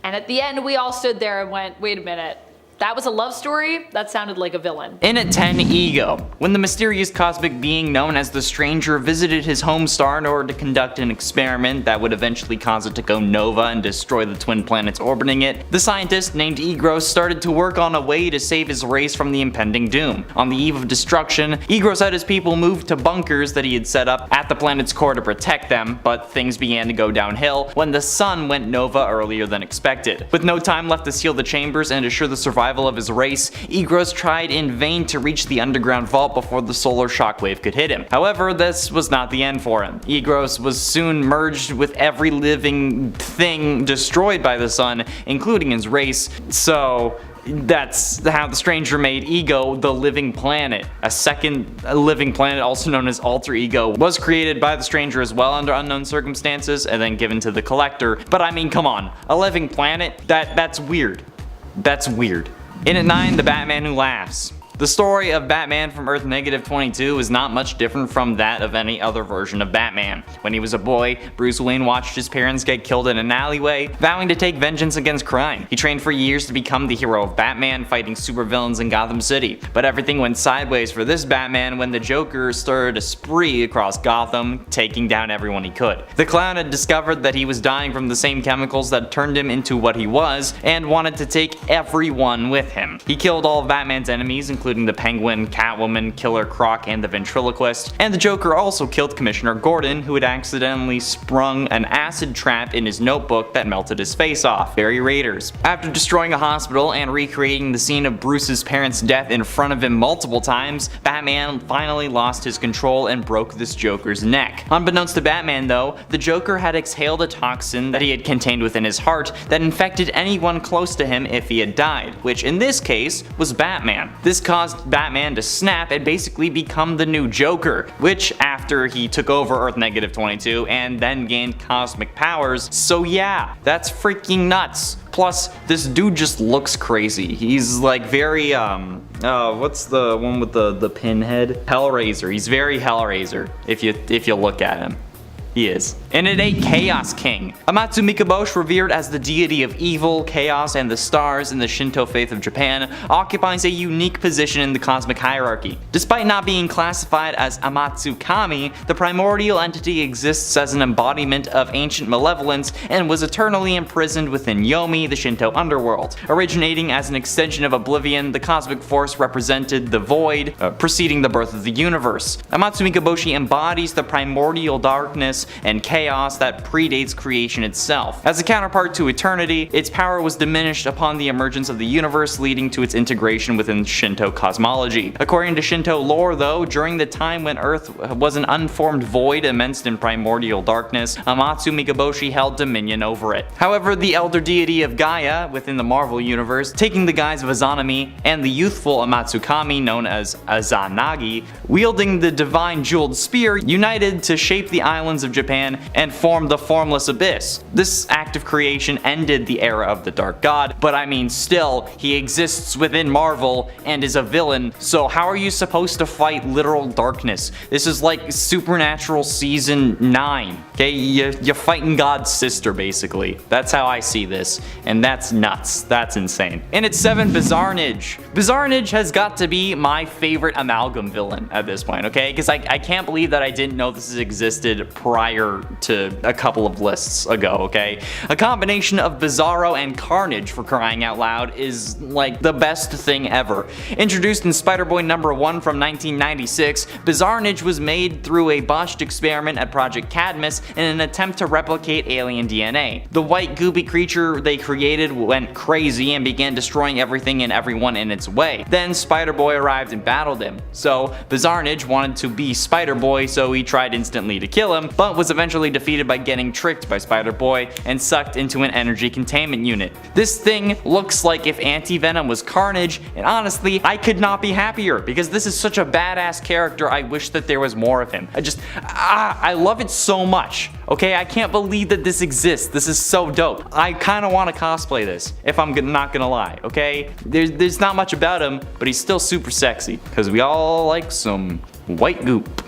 And at the end, we all stood there and went, wait a minute. That was a love story? That sounded like a villain. In at 10, Ego. When the mysterious cosmic being known as the Stranger visited his home star in order to conduct an experiment that would eventually cause it to go nova and destroy the twin planets orbiting it, the scientist named Egros started to work on a way to save his race from the impending doom. On the eve of destruction, Egros had his people moved to bunkers that he had set up at the planet's core to protect them, but things began to go downhill when the sun went nova earlier than expected. With no time left to seal the chambers and assure the survival of his race, Egros tried in vain to reach the underground vault before the solar shockwave could hit him. However, this was not the end for him. Egros was soon merged with every living thing destroyed by the sun, including his race, so that's how the Stranger made Ego the Living Planet. A second living planet, also known as Alter Ego, was created by the Stranger as well under unknown circumstances and then given to the Collector. But I mean, come on, a living planet? That's weird. That's weird. In at 9, The Batman Who Laughs. The story of Batman from Earth -22 is not much different from that of any other version of Batman. When he was a boy, Bruce Wayne watched his parents get killed in an alleyway, vowing to take vengeance against crime. He trained for years to become the hero of Batman, fighting supervillains in Gotham City. But everything went sideways for this Batman when the Joker started a spree across Gotham, taking down everyone he could. The clown had discovered that he was dying from the same chemicals that turned him into what he was, and wanted to take everyone with him. He killed all of Batman's enemies, including the Penguin, Catwoman, Killer Croc, and the Ventriloquist, and the Joker also killed Commissioner Gordon, who had accidentally sprung an acid trap in his notebook that melted his face off. Barry Raiders. After destroying a hospital and recreating the scene of Bruce's parents' death in front of him multiple times, Batman finally lost his control and broke this Joker's neck. Unbeknownst to Batman though, the Joker had exhaled a toxin that he had contained within his heart that infected anyone close to him if he had died, which in this case was Batman. This caused Batman to snap and basically become the new Joker, which after he took over Earth -22 and then gained cosmic powers, so yeah, that's freaking nuts. Plus, this dude just looks crazy. He's like very, what's the one with the pinhead? Hellraiser. He's very Hellraiser, if you look at him. He is. And at 8, Chaos King. Amatsu Mikaboshi, revered as the deity of evil, chaos, and the stars in the Shinto faith of Japan, occupies a unique position in the cosmic hierarchy. Despite not being classified as Amatsu Kami, the primordial entity exists as an embodiment of ancient malevolence and was eternally imprisoned within Yomi, the Shinto underworld. Originating as an extension of oblivion, the cosmic force represented the void, preceding the birth of the universe. Amatsu Mikaboshi embodies the primordial darkness universe and chaos that predates creation itself. As a counterpart to eternity, its power was diminished upon the emergence of the universe, leading to its integration within Shinto cosmology. According to Shinto lore though, during the time when Earth was an unformed void immersed in primordial darkness, Amatsu Mikaboshi held dominion over it. However, the elder deity of Gaia within the Marvel universe, taking the guise of Izanami, and the youthful Amatsukami known as Izanagi, wielding the divine jeweled spear, united to shape the islands of Japan and form the formless abyss. This act of creation ended the era of the Dark God, but I mean still, he exists within Marvel and is a villain, so how are you supposed to fight literal darkness? This is like Supernatural Season 9, okay? You're fighting God's sister basically. That's how I see this, and that's nuts. That's insane. And it's 7, Bizarrenage. Bizarrenage has got to be my favorite amalgam villain at this point, okay? Because I can't believe that I didn't know this existed prior to a couple of lists ago, okay? A combination of Bizarro and Carnage, for crying out loud, is like the best thing ever. Introduced in Spider-Boy #1 from 1996, Bizarrenage was made through a botched experiment at Project Cadmus in an attempt to replicate alien DNA. The white goopy creature they created went crazy and began destroying everything and everyone in its way. Then Spider-Boy arrived and battled him. So Bizarrenage wanted to be Spider-Boy, so he tried instantly to kill him, but was eventually defeated by getting tricked by Spider-Boy and sucked into an energy containment unit. This thing looks like if Anti-Venom was Carnage, and honestly, I could not be happier because this is such a badass character. I wish that there was more of him. I love it so much. Okay, I can't believe that this exists. This is so dope. I kind of want to cosplay this, if I'm not gonna lie, okay? There's not much about him, but he's still super sexy, because we all like some white goop.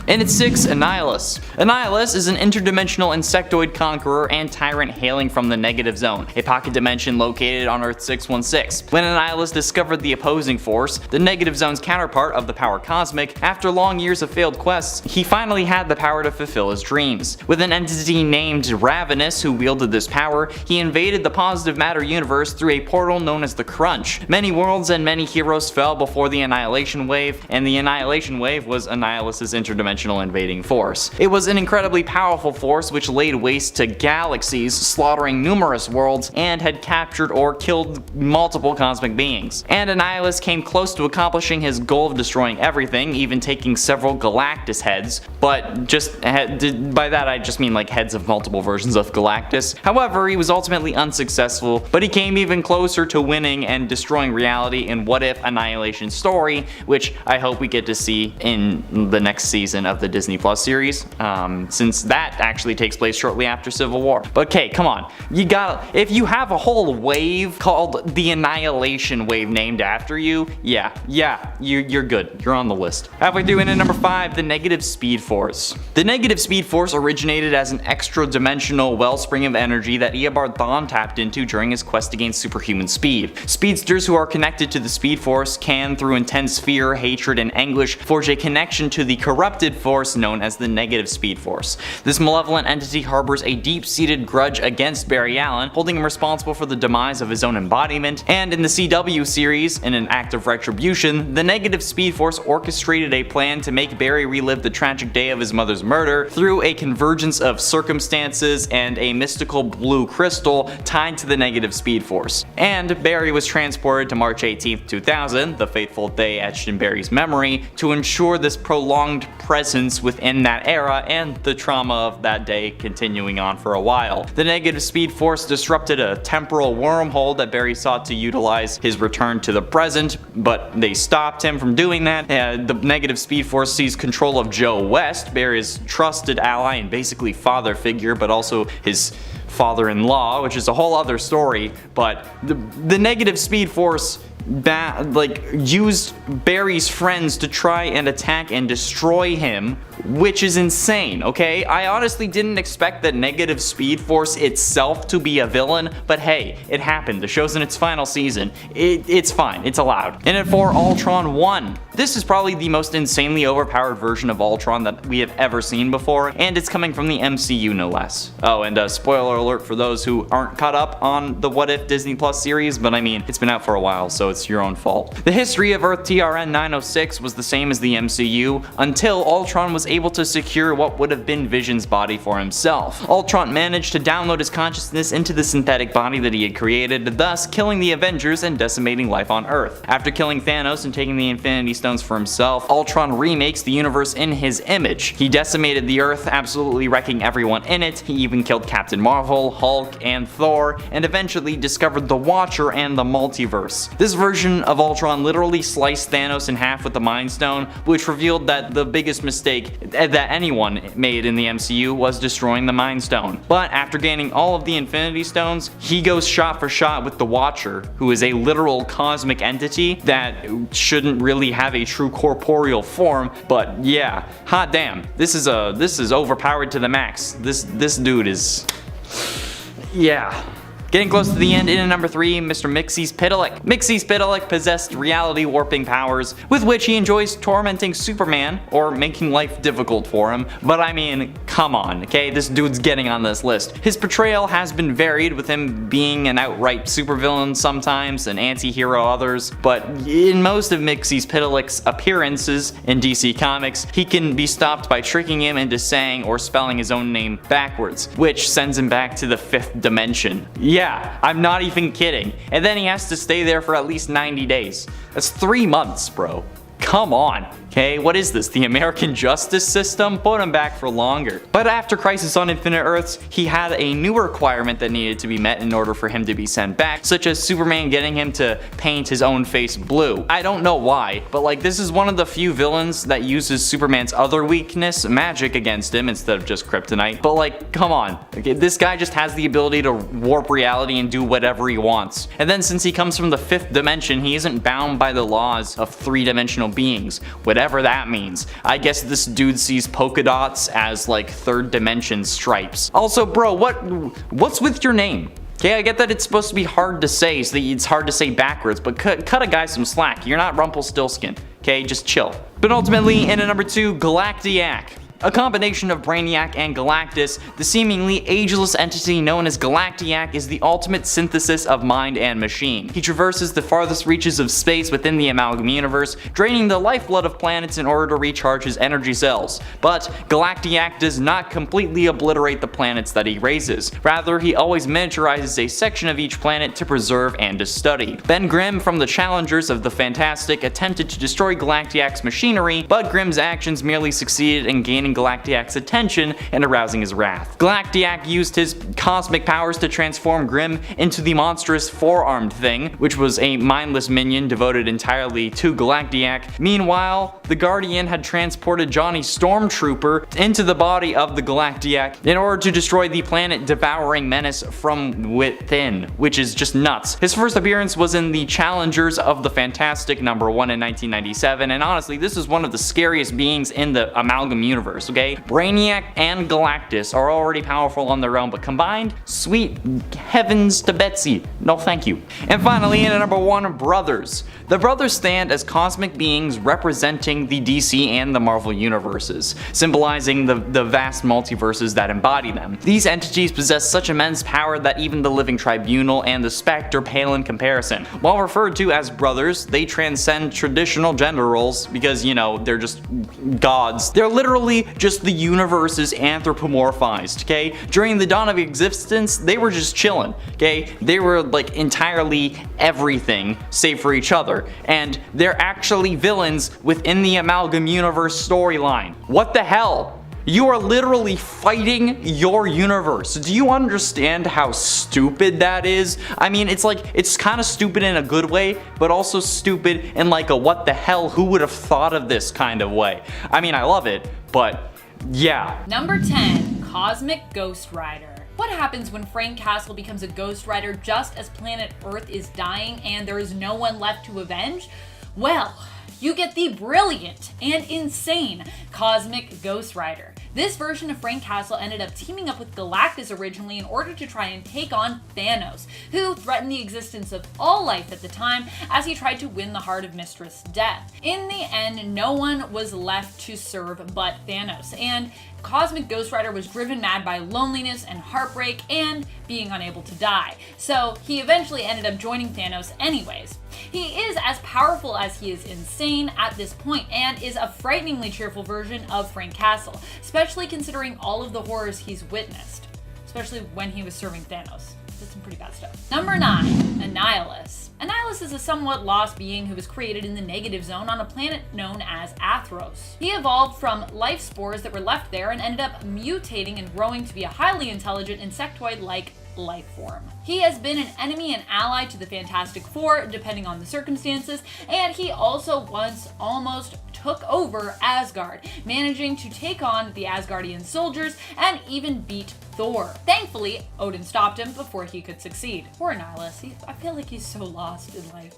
And it's 6, Annihilus. Annihilus is an interdimensional insectoid conqueror and tyrant hailing from the Negative Zone, a pocket dimension located on Earth 616. When Annihilus discovered the opposing force, the Negative Zone's counterpart of the power cosmic, after long years of failed quests, he finally had the power to fulfill his dreams. With an entity named Ravenous who wielded this power, he invaded the positive matter universe through a portal known as the Crunch. Many worlds and many heroes fell before the Annihilation Wave, and the Annihilation Wave was Annihilus's interdimensional invading force. It was an incredibly powerful force which laid waste to galaxies, slaughtering numerous worlds, and had captured or killed multiple cosmic beings. And Annihilus came close to accomplishing his goal of destroying everything, even taking several Galactus heads, but by that I just mean like heads of multiple versions of Galactus. However, he was ultimately unsuccessful, but he came even closer to winning and destroying reality in What If Annihilation Story, which I hope we get to see in the next season of the Disney Plus series, since that actually takes place shortly after Civil War. But okay, come on, if you have a whole wave called the Annihilation Wave named after you, yeah, you're good, you're on the list. Halfway through, in at number 5, the Negative Speed Force. The Negative Speed Force originated as an extra-dimensional wellspring of energy that Eobard Thawne tapped into during his quest to gain superhuman speed. Speedsters who are connected to the Speed Force can, through intense fear, hatred, and anguish, forge a connection to the corrupted force known as the Negative Speed Force. This malevolent entity harbors a deep-seated grudge against Barry Allen, holding him responsible for the demise of his own embodiment, and in the CW series, in an act of retribution, the Negative Speed Force orchestrated a plan to make Barry relive the tragic day of his mother's murder through a convergence of circumstances and a mystical blue crystal tied to the Negative Speed Force. And Barry was transported to March 18th, 2000, the fateful day etched in Barry's memory, to ensure this prolonged presence within that era and the trauma of that day continuing on for a while. The Negative Speed Force disrupted a temporal wormhole that Barry sought to utilize his return to the present, but they stopped him from doing that. The Negative Speed Force seized control of Joe West, Barry's trusted ally and basically father figure, but also his father-in-law, which is a whole other story. But the Negative Speed Force used Barry's friends to try and attack and destroy him, which is insane, okay? I honestly didn't expect the Negative Speed Force itself to be a villain, but hey, it happened. The show's in its final season. It's fine, it's allowed. And at 4, Ultron 1. This is probably the most insanely overpowered version of Ultron that we have ever seen before, and it's coming from the MCU no less. Oh, and spoiler alert for those who aren't caught up on the What If Disney Plus series, but I mean, it's been out for a while, so it's your own fault. The history of Earth TRN 906 was the same as the MCU until Ultron was able to secure what would have been Vision's body for himself. Ultron managed to download his consciousness into the synthetic body that he had created, thus killing the Avengers and decimating life on Earth. After killing Thanos and taking the Infinity Stones for himself, Ultron remakes the universe in his image. He decimated the Earth, absolutely wrecking everyone in it. He even killed Captain Marvel, Hulk, and Thor, and eventually discovered the Watcher and the Multiverse. This version of Ultron literally sliced Thanos in half with the Mind Stone, which revealed that the biggest mistake that anyone made in the MCU was destroying the Mind Stone. But after gaining all of the Infinity Stones, he goes shot for shot with the Watcher, who is a literal cosmic entity that shouldn't really have a true corporeal form, but yeah, hot damn, this is overpowered to the max. This dude is, yeah. Getting close to the end, in at number 3, Mr. Mxyzptlk. Mxyzptlk possessed reality warping powers, with which he enjoys tormenting Superman, or making life difficult for him, but I mean, come on, okay, this dude's getting on this list. His portrayal has been varied, with him being an outright supervillain sometimes, an anti-hero others, but in most of Mxyzptlk's appearances in DC Comics, he can be stopped by tricking him into saying or spelling his own name backwards, which sends him back to the 5th dimension. Yeah, I'm not even kidding. And then he has to stay there for at least 90 days. That's 3 months, bro. Come on. Okay, what is this? The American justice system? Put him back for longer. But after Crisis on Infinite Earths, he had a new requirement that needed to be met in order for him to be sent back, such as Superman getting him to paint his own face blue. I don't know why, but like this is one of the few villains that uses Superman's other weakness, magic, against him instead of just kryptonite. But like, come on. Okay, this guy just has the ability to warp reality and do whatever he wants. And then since he comes from the 5th dimension, he isn't bound by the laws of 3-dimensional beings. Whatever that means. I guess this dude sees polka dots as like 3rd dimension stripes. Also, bro, what's with your name? Okay, I get that it's supposed to be hard to say, so it's hard to say backwards, but cut a guy some slack. You're not Rumpelstiltskin. Okay, just chill. But ultimately, in at number 2, Galactiac. A combination of Brainiac and Galactus, the seemingly ageless entity known as Galactiac is the ultimate synthesis of mind and machine. He traverses the farthest reaches of space within the Amalgam Universe, draining the lifeblood of planets in order to recharge his energy cells. But Galactiac does not completely obliterate the planets that he raises. Rather, he always miniaturizes a section of each planet to preserve and to study. Ben Grimm from the Challengers of the Fantastic attempted to destroy Galactiac's machinery, but Grimm's actions merely succeeded in gaining Galactiac's attention and arousing his wrath. Galactiac used his cosmic powers to transform Grimm into the monstrous four-armed thing, which was a mindless minion devoted entirely to Galactiac. Meanwhile, the Guardian had transported Johnny Stormtrooper into the body of the Galactiac in order to destroy the planet-devouring menace from within, which is just nuts. His first appearance was in the Challengers of the Fantastic #1 in 1997, and honestly, this is one of the scariest beings in the Amalgam Universe. Okay, Brainiac and Galactus are already powerful on their own, but combined, sweet heavens to Betsy, no thank you. And finally, in at number 1, Brothers. The Brothers stand as cosmic beings representing the DC and the Marvel universes, symbolizing the vast multiverses that embody them. These entities possess such immense power that even the Living Tribunal and the Spectre pale in comparison. While referred to as brothers, they transcend traditional gender roles because, you know, they're just gods. They're literally just the universe is anthropomorphized, okay? During the dawn of existence, they were just chilling, okay? They were like entirely everything save for each other, and they're actually villains within the Amalgam Universe storyline. What the hell? You are literally fighting your universe. Do you understand how stupid that is? I mean, it's kind of stupid in a good way, but also stupid in like a what the hell, who would have thought of this kind of way. I mean, I love it, but yeah. Number 10, Cosmic Ghost Rider. What happens when Frank Castle becomes a Ghost Rider just as planet Earth is dying and there is no one left to avenge? Well, you get the brilliant and insane Cosmic Ghost Rider. This version of Frank Castle ended up teaming up with Galactus originally in order to try and take on Thanos, who threatened the existence of all life at the time as he tried to win the heart of Mistress Death. In the end, no one was left to serve but Thanos, and Cosmic Ghost Rider was driven mad by loneliness and heartbreak and being unable to die, so he eventually ended up joining Thanos anyways. He is as powerful as he is insane at this point and is a frighteningly cheerful version of Frank Castle, especially considering all of the horrors he's witnessed, especially when he was serving Thanos. Did some pretty bad stuff. Number 9, Annihilus. Annihilus is a somewhat lost being who was created in the negative zone on a planet known as Athros. He evolved from life spores that were left there and ended up mutating and growing to be a highly intelligent insectoid-like life form. He has been an enemy and ally to the Fantastic Four, depending on the circumstances, and he also once almost took over Asgard, managing to take on the Asgardian soldiers and even beat Thor. Thankfully, Odin stopped him before he could succeed. Poor Annihilus, I feel like he's so lost in life.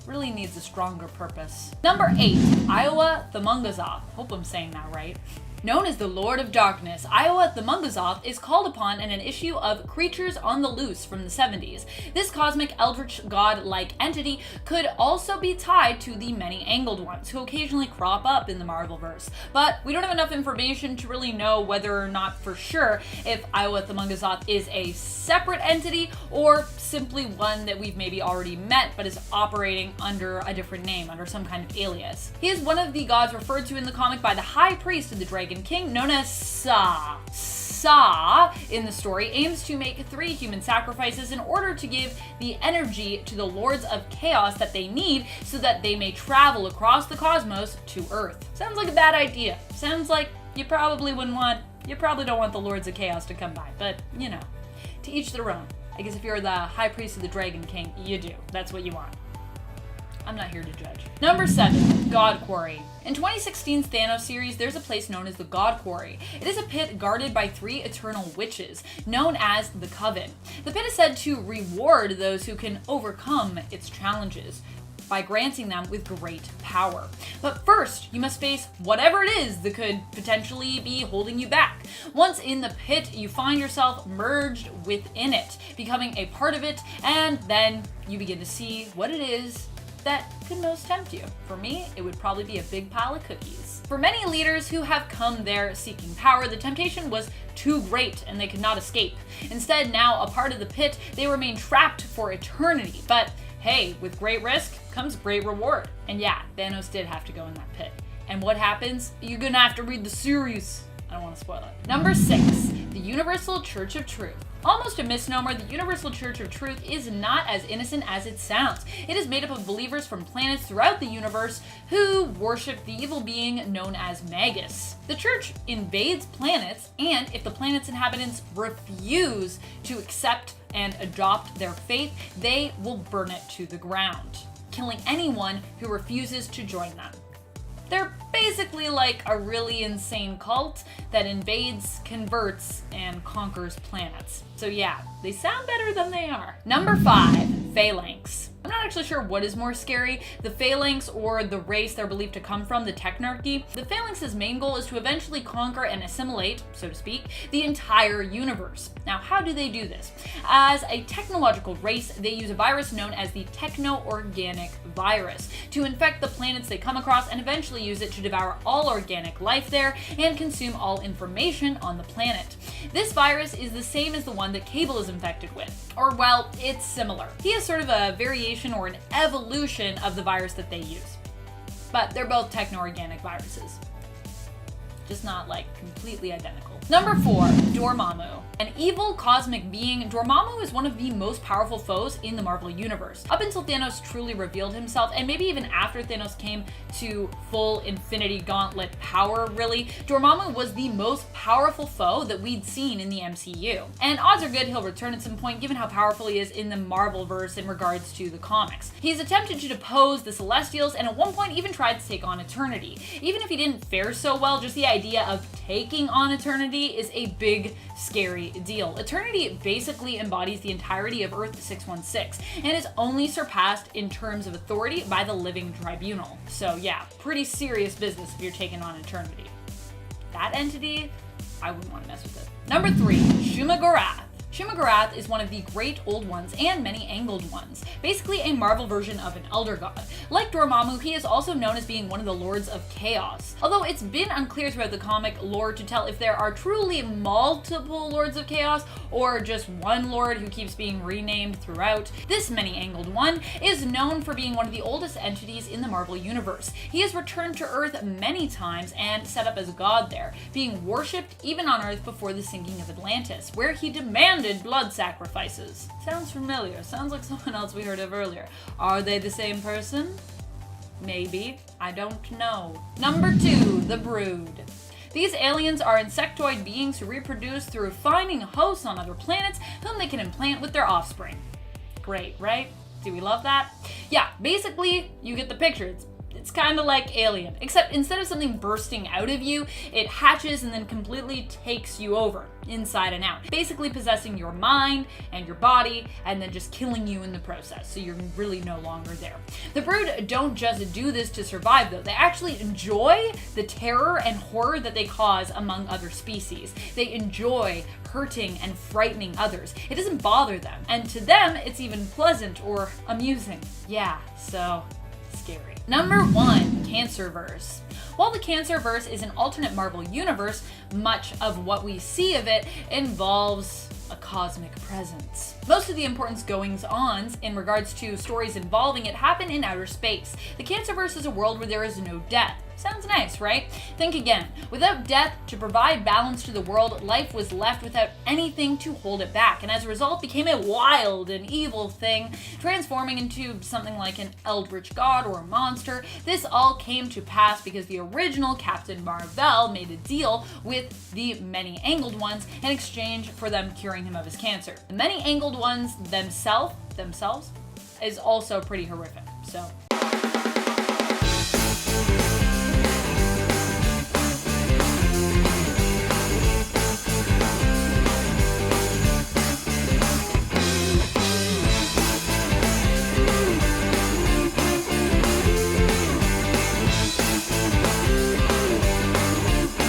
Really needs a stronger purpose. Number 8, Iowa the Mungazoth. Hope I'm saying that right. Known as the Lord of Darkness, Iowa the Mungazoth is called upon in an issue of Creatures on the Loose from the 70s. This cosmic eldritch god-like entity could also be tied to the many-angled ones, who occasionally crop up in the Marvelverse. But we don't have enough information to really know whether or not for sure if Iowa the Mungazoth is a separate entity or simply one that we've maybe already met but is operating under a different name, under some kind of alias. He is one of the gods referred to in the comic by the High Priest of the Dragon King, known as Sa. Sa, in the story, aims to make 3 human sacrifices in order to give the energy to the Lords of Chaos that they need so that they may travel across the cosmos to Earth. Sounds like a bad idea. Sounds like you probably don't want the Lords of Chaos to come by, but you know, to each their own. I guess if you're the High Priest of the Dragon King, you do. That's what you want. I'm not here to judge. Number 7, God Quarry. In 2016's Thanos series, there's a place known as the God Quarry. It is a pit guarded by 3 eternal witches, known as the Coven. The pit is said to reward those who can overcome its challenges by granting them with great power. But first, you must face whatever it is that could potentially be holding you back. Once in the pit, you find yourself merged within it, becoming a part of it, and then you begin to see what it is that could most tempt you. For me, it would probably be a big pile of cookies. For many leaders who have come there seeking power, the temptation was too great and they could not escape. Instead, now a part of the pit, they remain trapped for eternity. But hey, with great risk comes great reward. And yeah, Thanos did have to go in that pit. And what happens? You're gonna have to read the series. I don't want to spoil it. Number 6, the Universal Church of Truth. Almost a misnomer, the Universal Church of Truth is not as innocent as it sounds. It is made up of believers from planets throughout the universe who worship the evil being known as Magus. The church invades planets, and if the planet's inhabitants refuse to accept and adopt their faith, they will burn it to the ground, killing anyone who refuses to join them. They're basically like a really insane cult that invades, converts, and conquers planets. So yeah, they sound better than they are. Number 5, Phalanx. I'm not actually sure what is more scary, the Phalanx or the race they're believed to come from, the Technarchy. The Phalanx's main goal is to eventually conquer and assimilate, so to speak, the entire universe. Now, how do they do this? As a technological race, they use a virus known as the techno-organic virus to infect the planets they come across and eventually use it to devour all organic life there and consume all information on the planet. This virus is the same as the one that Cable is infected with, or well, it's similar. He is sort of a variation or an evolution of the virus that they use. But they're both techno-organic viruses. Just not like completely identical. Number 4, Dormammu. An evil cosmic being, Dormammu is one of the most powerful foes in the Marvel Universe. Up until Thanos truly revealed himself, and maybe even after Thanos came to full Infinity Gauntlet power, really, Dormammu was the most powerful foe that we'd seen in the MCU. And odds are good he'll return at some point, given how powerful he is in the Marvelverse in regards to the comics. He's attempted to depose the Celestials, and at one point even tried to take on Eternity. Even if he didn't fare so well, just the idea of taking on Eternity is a big, scary deal. Eternity basically embodies the entirety of Earth 616 and is only surpassed in terms of authority by the Living Tribunal. So yeah, pretty serious business if you're taking on Eternity. That entity, I wouldn't want to mess with it. Number 3, Shumagorath. Shumagarath is one of the Great Old Ones and Many-Angled Ones, basically a Marvel version of an Elder God. Like Dormammu, he is also known as being one of the Lords of Chaos. Although it's been unclear throughout the comic lore to tell if there are truly multiple Lords of Chaos or just one Lord who keeps being renamed throughout, this Many-Angled One is known for being one of the oldest entities in the Marvel Universe. He has returned to Earth many times and set up as a god there, being worshipped even on Earth before the sinking of Atlantis, where he demanded blood sacrifices. Sounds familiar. Sounds like someone else we heard of earlier. Are they the same person? Maybe. I don't know. Number 2, the Brood. These aliens are insectoid beings who reproduce through finding hosts on other planets whom they can implant with their offspring. Great, right? Do we love that? Yeah, basically, you get the picture. It's kind of like Alien, except instead of something bursting out of you, it hatches and then completely takes you over, inside and out. Basically possessing your mind and your body, and then just killing you in the process, so you're really no longer there. The Brood don't just do this to survive though, they actually enjoy the terror and horror that they cause among other species. They enjoy hurting and frightening others. It doesn't bother them, and to them, it's even pleasant or amusing. Yeah, so scary. Number 1, Cancerverse. While the Cancerverse is an alternate Marvel universe, much of what we see of it involves a cosmic presence. Most of the important goings-ons in regards to stories involving it happen in outer space. The Cancerverse is a world where there is no death. Sounds nice, right? Think again. Without death to provide balance to the world, life was left without anything to hold it back, and as a result became a wild and evil thing, transforming into something like an eldritch god or a monster. This all came to pass because the original Captain Marvel made a deal with the Many-Angled Ones in exchange for them curing him of his cancer. The Many-Angled Ones themselves is also pretty horrific, so.